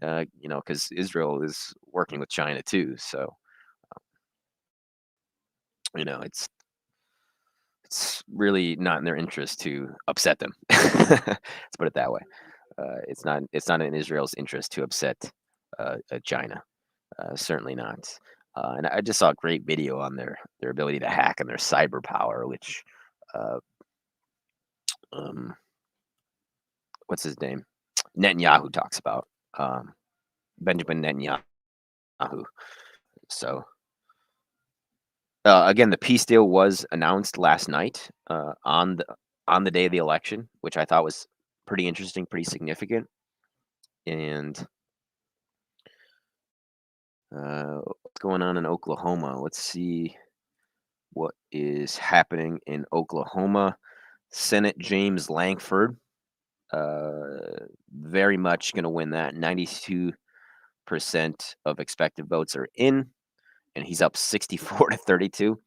Because Israel is working with China too. So it's really not in their interest to upset them. Let's put it that way. It's not in Israel's interest to upset China. Certainly not. And I just saw a great video on their ability to hack and their cyber power, which what's his name? Netanyahu talks about. Benjamin Netanyahu. So again, the peace deal was announced last night on the day of the election, which I thought was pretty interesting, pretty significant. And what's going on in Oklahoma? Let's see what is happening in Oklahoma. Senate James Lankford, very much going to win that. 92% of expected votes are in, and he's up 64 to 32.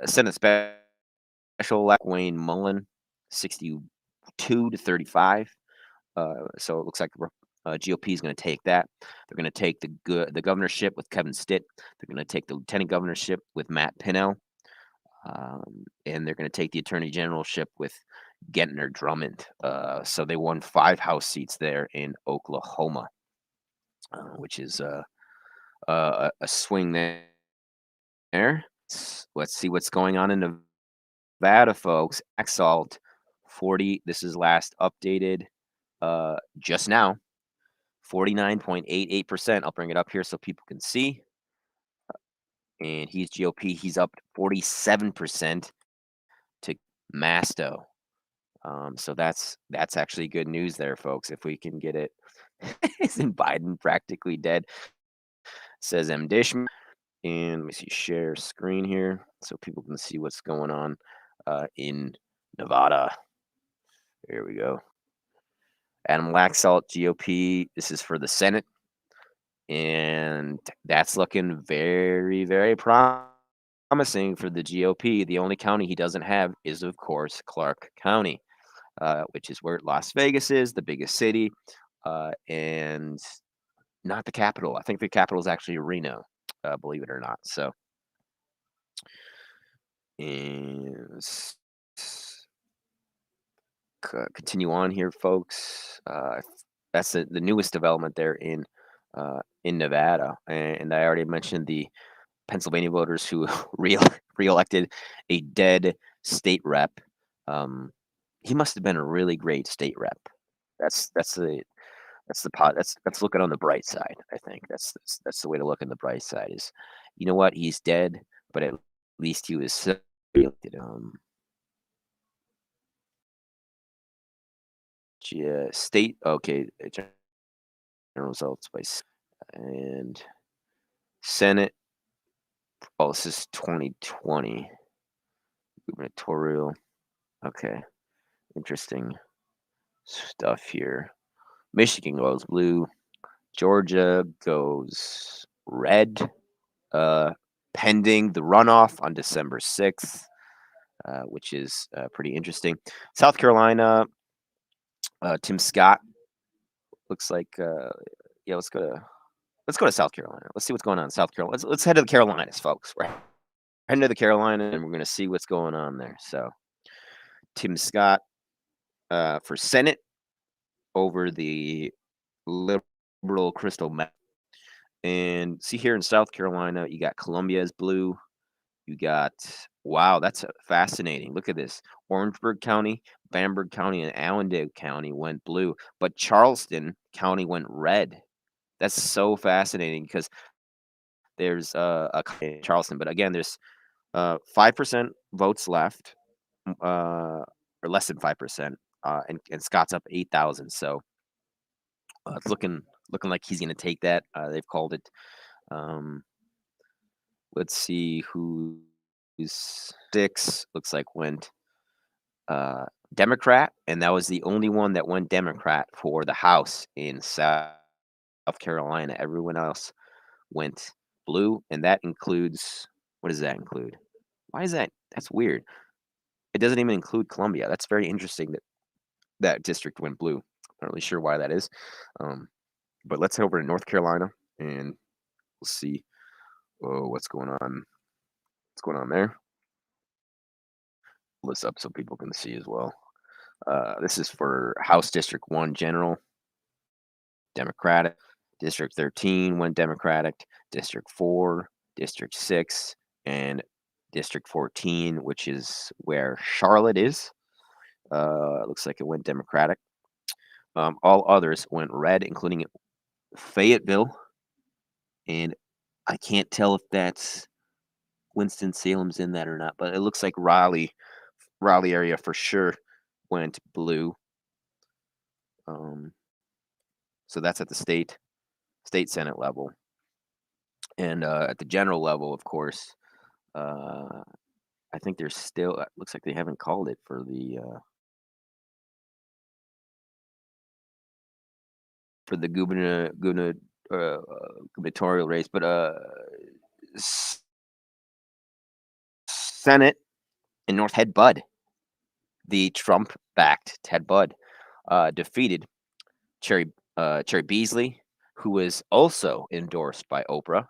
Senate Special Elect Wayne Mullen, 62 to 35. So it looks like GOP is going to take that. They're going to take the governorship with Kevin Stitt. They're going to take the lieutenant governorship with Matt Pinnell. And they're going to take the attorney generalship with Gentner Drummond. So they won 5 House seats there in Oklahoma, which is a swing there. Let's see what's going on in Nevada, folks. Exalt 40. This is last updated just now. 49.88%. I'll bring it up here so people can see. And he's GOP. He's up 47% to Masto. So that's actually good news there, folks. If we can get it. Isn't Biden practically dead? Says M. Dishman. And let me see, share screen here so people can see what's going on in Nevada. Here we go. Adam Laxalt, GOP. This is for the Senate. And that's looking very, very promising for the GOP. The only county he doesn't have is, of course, Clark County, which is where Las Vegas is, the biggest city, and not the capital. I think the capital is actually Reno, believe it or not. So, and continue on here, folks. That's the newest development there in Nevada, and I already mentioned the Pennsylvania voters who reelected a dead state rep. He must have been a really great state rep. That's looking on the bright side. I think that's the way to look on the bright side. Is, you know what, he's dead, but at least he was elected. State, okay, general results by and Senate. Oh, this is 2020 gubernatorial. Okay, interesting stuff here. Michigan goes blue. Georgia goes red. Pending the runoff on December 6th, which is pretty interesting. South Carolina. Tim Scott looks like. Yeah, let's go to South Carolina. Let's see what's going on in South Carolina. Let's head to the Carolinas, folks. We're heading to the Carolinas, and we're going to see what's going on there. So, Tim Scott for Senate over the liberal Crystal Meth. And see here in South Carolina, you got Columbia is blue. You got, wow, that's fascinating. Look at this. Orangeburg County, Bamberg County, and Allendale County went blue, but Charleston County went red. That's so fascinating because there's a county in Charleston, but again, there's 5% votes left, or less than 5%, and Scott's up 8,000. So it's looking like he's going to take that. They've called it. Um, let's see who's six. Looks like went Democrat, and that was the only one that went Democrat for the House in South Carolina. Everyone else went blue, and that includes, what does that include? Why is that? That's weird. It doesn't even include Columbia. That's very interesting that that district went blue. Not really sure why that is. But let's head over to North Carolina and we'll see what's going on. What's going on there? Pull this up so people can see as well. This is for House District 1 General, Democratic. District 13 went Democratic. District 4, District 6, and District 14, which is where Charlotte is. Looks like it went Democratic. All others went red, including Fayetteville. And I can't tell if that's Winston-Salem's in that or not, but it looks like Raleigh area for sure went blue. So that's at the state Senate level. And at the general level, of course, I think there's still, looks like they haven't called it for the gubernatorial race, but Senate in North Ted Budd, the Trump-backed Ted Budd, defeated Cherry Beasley, who was also endorsed by Oprah,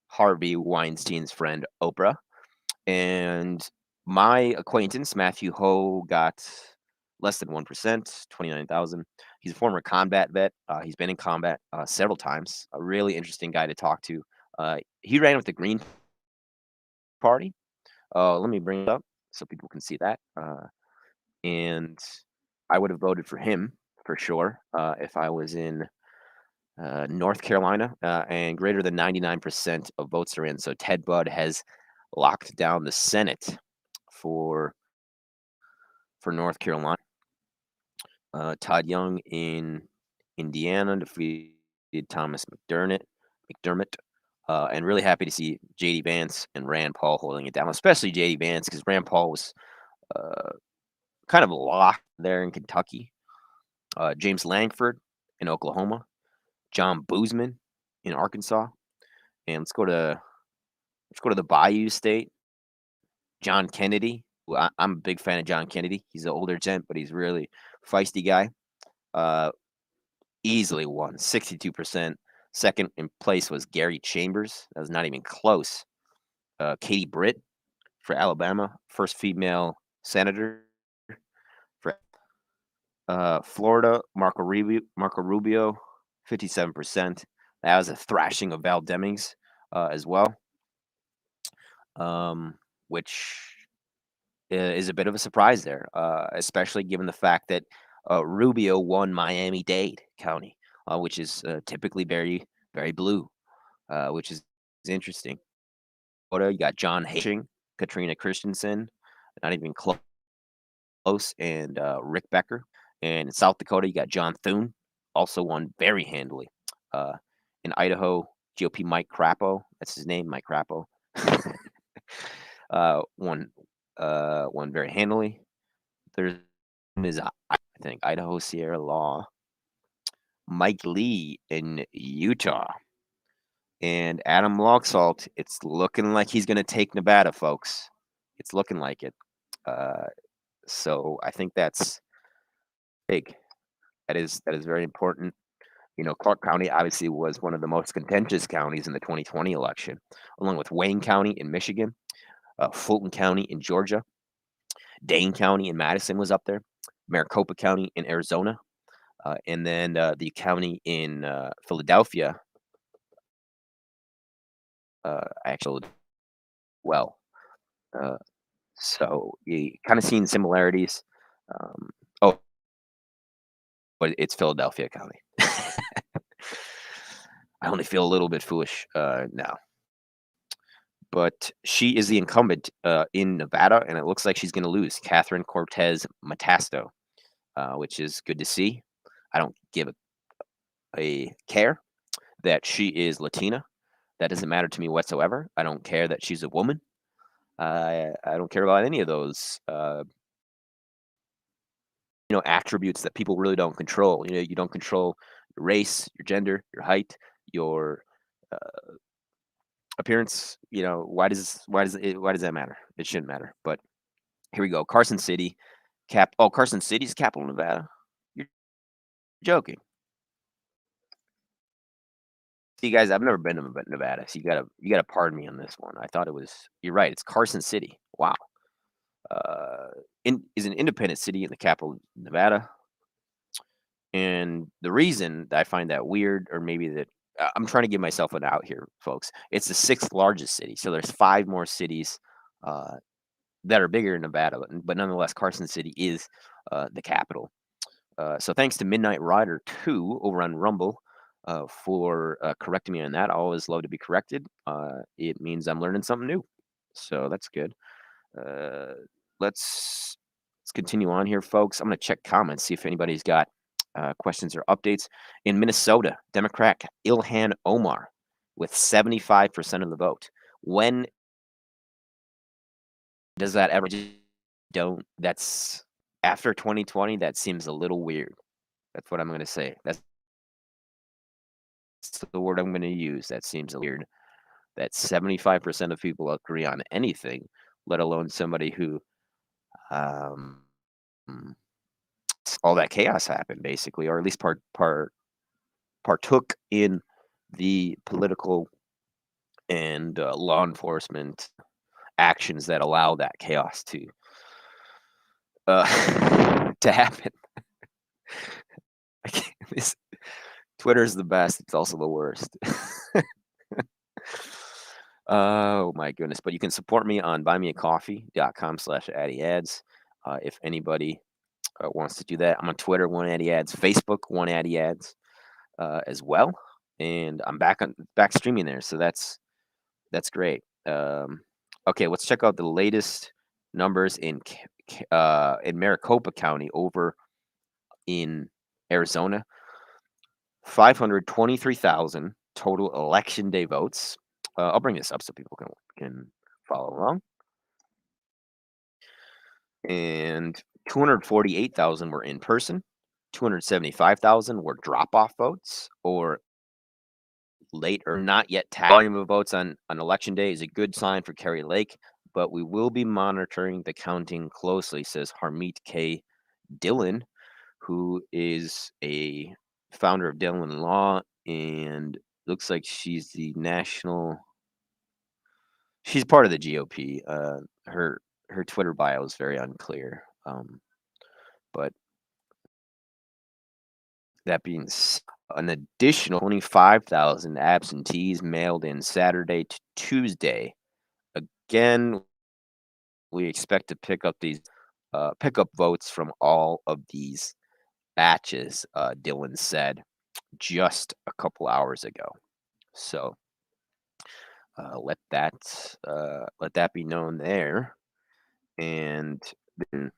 Harvey Weinstein's friend Oprah, and my acquaintance Matthew Ho got less than 1%, 29,000. He's a former combat vet. He's been in combat several times. A really interesting guy to talk to. He ran with the Green Party. Let me bring it up so people can see that. And I would have voted for him for sure if I was in North Carolina, and greater than 99% of votes are in. So Ted Budd has locked down the Senate for North Carolina. Todd Young in Indiana defeated Thomas McDermott, and really happy to see J.D. Vance and Rand Paul holding it down, especially J.D. Vance because Rand Paul was kind of locked there in Kentucky. James Langford in Oklahoma, John Boozman in Arkansas, and let's go to the Bayou State. John Kennedy. I'm a big fan of John Kennedy. He's an older gent, but he's really feisty guy. Easily won, 62%. Second in place was Gary Chambers. That was not even close. Katie Britt for Alabama, first female senator. For Florida, Marco Rubio, 57%. That was a thrashing of Val Demings as well, which is a bit of a surprise there, especially given the fact that Rubio won Miami-Dade County, which is typically very, very blue, which is interesting. You got John Hastings, Katrina Christensen, not even close, and Rick Becker. And in South Dakota, you got John Thune, also won very handily. In Idaho, GOP Mike Crapo, that's his name, Mike Crapo, won very handily. There's I think Idaho Sierra Law, Mike Lee in Utah, and Adam Laxalt. It's looking like he's going to take Nevada, folks. It's looking like it. So I think that's big. That is very important. You know, Clark County obviously was one of the most contentious counties in the 2020 election, along with Wayne County in Michigan, Fulton County in Georgia, Dane County in Madison was up there, Maricopa County in Arizona, and then the county in Philadelphia, actually, well, Uh, so you kind of seen similarities. Oh, but it's Philadelphia County. I only feel a little bit foolish now. But she is the incumbent in Nevada, and it looks like she's going to lose. Catherine Cortez Matasto, which is good to see. I don't give a care that she is Latina. That doesn't matter to me whatsoever. I don't care that she's a woman. I don't care about any of those attributes that people really don't control. You don't control your race, your gender, your height, your appearance. Why does that matter? It shouldn't matter. But here we go. Carson City, Carson City's capital, Nevada. You're joking. See, guys, I've never been to Nevada, so you gotta pardon me on this one. I thought it was. You're right. It's Carson City. Wow. Is an independent city in the capital of Nevada. And the reason that I find that weird, or maybe that I'm trying to give myself an out here, folks. It's the 6th largest city. So there's 5 more cities that are bigger in Nevada, but nonetheless, Carson City is the capital. So thanks to Midnight Rider 2 over on Rumble for correcting me on that. I always love to be corrected. It means I'm learning something new. So that's good. Let's continue on here, folks. I'm going to check comments, see if anybody's got questions or updates. In Minnesota, Democrat Ilhan Omar with 75% of the vote. When does that ever? Don't. That's after 2020. That seems a little weird. That's what I'm going to say. That's the word I'm going to use. That seems weird. That 75% of people agree on anything, let alone somebody who all that chaos happened, basically, or at least partook in the political and law enforcement actions that allow that chaos to to happen. Twitter is the best. It's also the worst. Oh my goodness. But you can support me on buymeacoffee.com/AddyAds. If anybody wants to do that. I'm on Twitter, One Addy Ads, Facebook, One Addy Ads as well. And I'm back streaming there. So that's great. Okay, let's check out the latest numbers in Maricopa County over in Arizona. 523,000 total election day votes. I'll bring this up so people can follow along. And 248,000 were in person. 275,000 were drop-off votes or late or not yet tagged. Volume of votes on election day is a good sign for Kerry Lake, but we will be monitoring the counting closely, says Harmeet K. Dillon, who is a founder of Dillon Law, and looks like she's part of the GOP. Her Twitter bio is very unclear. But that being said, an additional 25,000 absentees mailed in Saturday to Tuesday. Again, we expect to pick up votes from all of these batches, Dylan said just a couple hours ago. So let that be known there. And then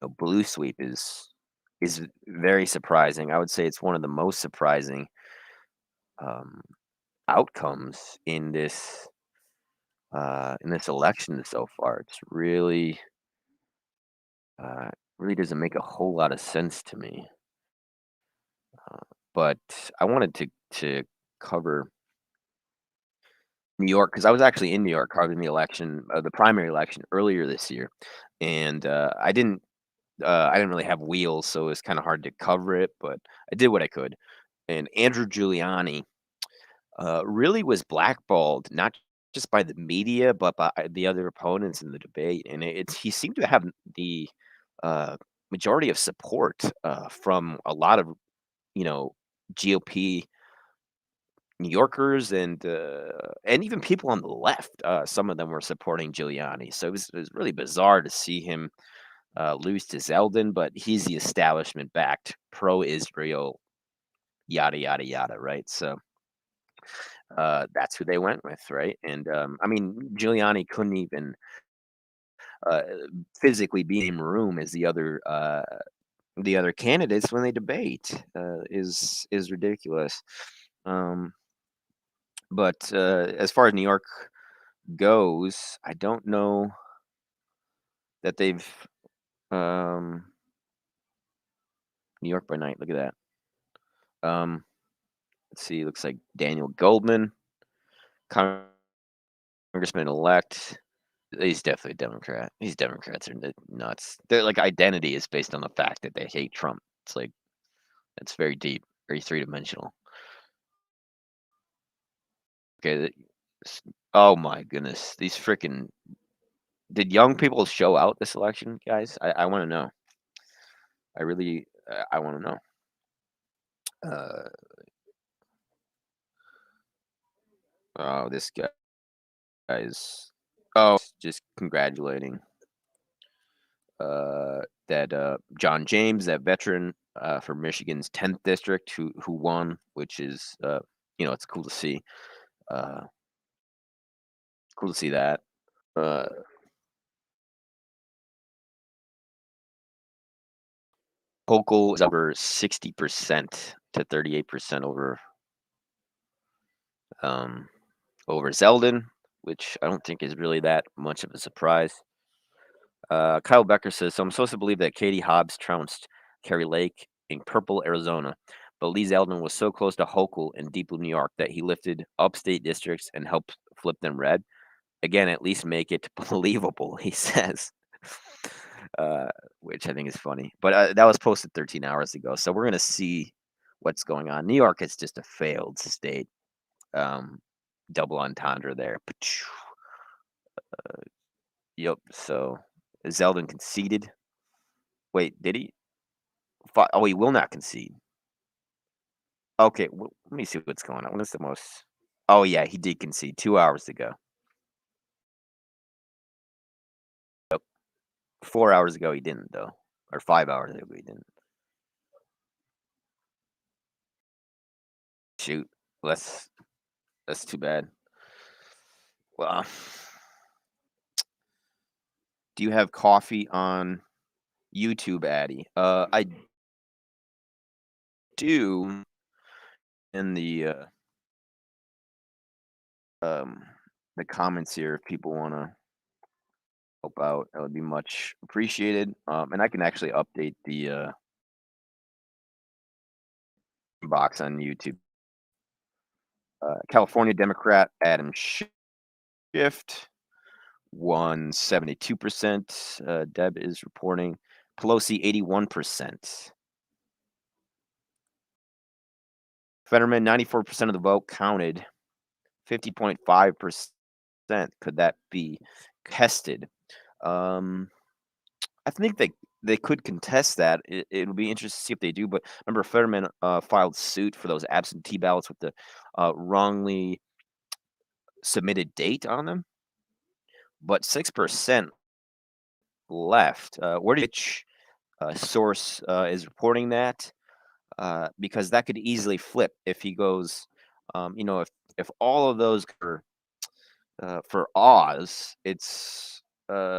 a blue sweep is very surprising. I would say it's one of the most surprising outcomes in this election so far. It's really doesn't make a whole lot of sense to me. But I wanted to cover New York because I was actually in New York covering the primary election earlier this year, and I didn't really have wheels, so it was kind of hard to cover it, but I did what I could. And Andrew Giuliani really was blackballed, not just by the media, but by the other opponents in the debate. And he seemed to have the majority of support from a lot of, GOP New Yorkers and even people on the left. Some of them were supporting Giuliani, so it was really bizarre to see him lose to Zeldin. But he's the establishment-backed pro-Israel, yada yada yada, right? So that's who they went with, right? And I mean, Giuliani couldn't even uh, physically be in the room as the other candidates when they debate. Is ridiculous. Um, but as far as New York goes, I don't know that they've New York by night. Look at that. Let's see. Looks like Daniel Goldman, congressman elect. He's definitely a Democrat. These Democrats are nuts. Their like identity is based on the fact that they hate Trump. It's like it's very deep, very three-dimensional. Okay. Oh my goodness. These freaking did young people show out this election, guys? I want to know. I really I want to know. Oh, this guy's just congratulating that John James, that veteran for Michigan's 10th district, who won, which is it's cool to see. Cool to see that. Hochul is over 60% to 38% over Zeldin, which I don't think is really that much of a surprise. Kyle Becker says, so I'm supposed to believe that Katie Hobbs trounced Kerry Lake in Purple, Arizona, but Lee Zeldin was so close to Hochul in Deep Blue, New York that he lifted upstate districts and helped flip them red. Again, at least make it believable, he says, which I think is funny. But that was posted 13 hours ago, so we're going to see what's going on. New York is just a failed state. Double entendre there. Yep, so Zeldin conceded. Wait, did he? Oh, he will not concede. Okay, well, let me see what's going on. What is the most? Oh, yeah, he did concede 2 hours ago. Yep. 4 hours ago, he didn't, though. Or 5 hours ago, he didn't. Shoot. That's too bad. Well, do you have coffee on YouTube, Addy? I do. In the comments here, if people want to help out, that would be much appreciated. And I can actually update the box on YouTube. California Democrat Adam Schiff won 72%. Deb is reporting. Pelosi 81%. Fetterman 94% of the vote counted. 50.5%. Could that be contested? I think they could contest that. It'll be interesting to see if they do. But remember, Fetterman filed suit for those absentee ballots with the wrongly submitted date on them. But 6% left. Which source is reporting that? Because that could easily flip if he goes. If all of those are for Oz, it's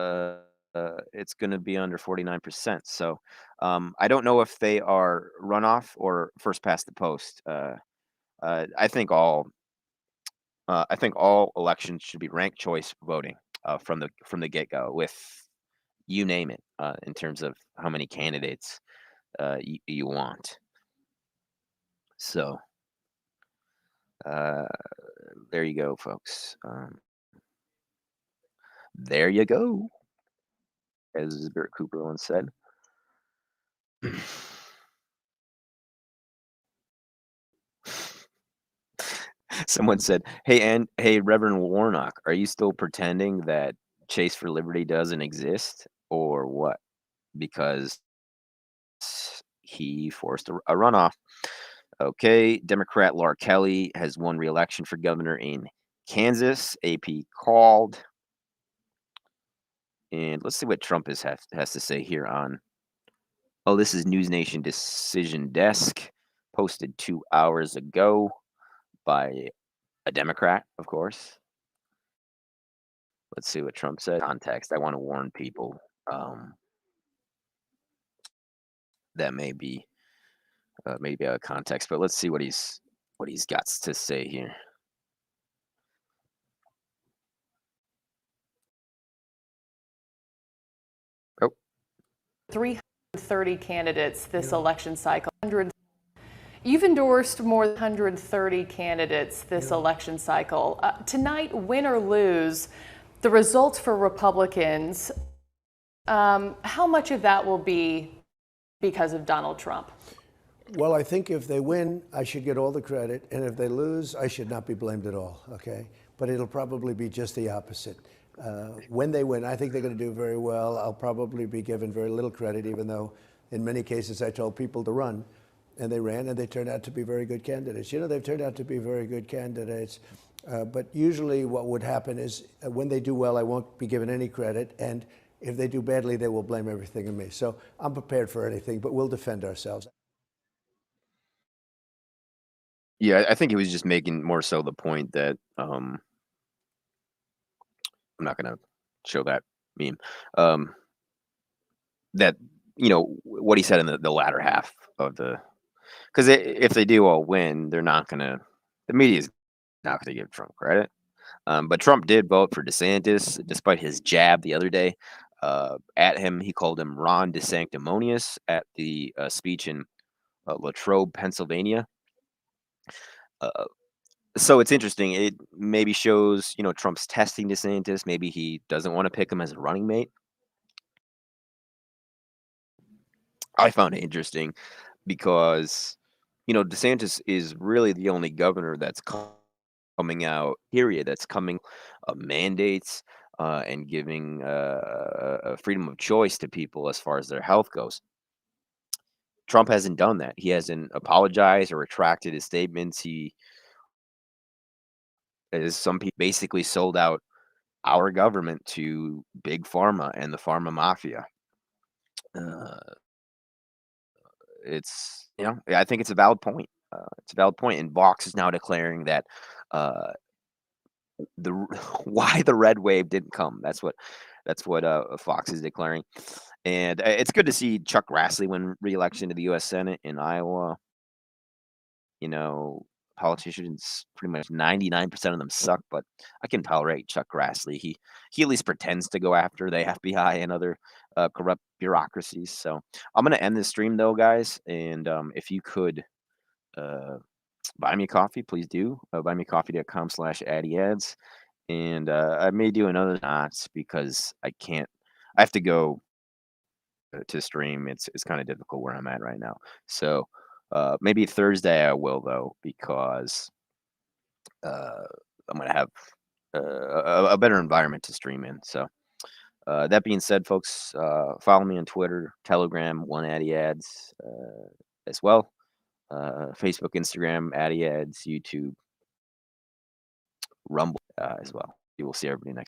going to be under 49%. So I don't know if they are runoff or first past the post. I think all elections should be ranked choice voting from the get go, with you name it, in terms of how many candidates you want. So there you go, folks. There you go, as Bert Cooper once said. Someone said, hey, Reverend Warnock, are you still pretending that Chase for Liberty doesn't exist, or what? Because he forced a runoff. Okay, Democrat Laura Kelly has won re-election for governor in Kansas. AP called. And let's see what Trump has to say here on. Oh, this is News Nation Decision Desk, posted 2 hours ago by a Democrat, of course. Let's see what Trump said. Context. I want to warn people that may be maybe out of context, but let's see what he's got to say here. Oh. 330 candidates this election cycle. You've endorsed more than 130 candidates this election cycle. Tonight, win or lose, the results for Republicans, how much of that will be because of Donald Trump? Well, I think if they win, I should get all the credit. And if they lose, I should not be blamed at all, okay? But it'll probably be just the opposite. When they win, I think they're going to do very well. I'll probably be given very little credit, even though in many cases I told people to run. And they ran, and they turned out to be very good candidates. You know, they've turned out to be very good candidates. But usually what would happen is when they do well, I won't be given any credit. And if they do badly, they will blame everything on me. So I'm prepared for anything, but we'll defend ourselves. Yeah, I think he was just making more so the point that I'm not going to show that meme. That, you know, what he said in the latter half of the, because if they do all win, they're not going to, the media is not going to give Trump credit. But Trump did vote for DeSantis despite his jab the other day at him. He called him Ron DeSanctimonious at the speech in Latrobe, Pennsylvania. So it's interesting. It maybe shows, you know, Trump's testing DeSantis. Maybe he doesn't want to pick him as a running mate. I found it interesting because, you know, DeSantis is really the only governor that's coming out, period, that's coming mandates and giving a freedom of choice to people as far as their health goes. Trump hasn't done that. He hasn't apologized or retracted his statements. He, as some people, basically sold out our government to big pharma and the pharma mafia. It's, you know, I think it's a valid point. It's a valid point, and Vox is now declaring that the why the red wave didn't come. That's what Fox is declaring, and it's good to see Chuck Grassley win re-election to the U.S. Senate in Iowa. You know, politicians, pretty much 99% of them suck, but I can tolerate Chuck Grassley. He at least pretends to go after the FBI and other corrupt bureaucracies. So I'm going to end this stream though, guys. And if you could buy me a coffee, please do. buymeacoffee.com/addyAds. And I may do another not because I have to go to stream. It's kind of difficult where I'm at right now. So maybe Thursday I will though, because I'm gonna have a better environment to stream in. So that being said, folks, follow me on Twitter, Telegram, @AddyAds as well. Facebook, Instagram, AddyAds, YouTube, Rumble as well. You will see everybody next.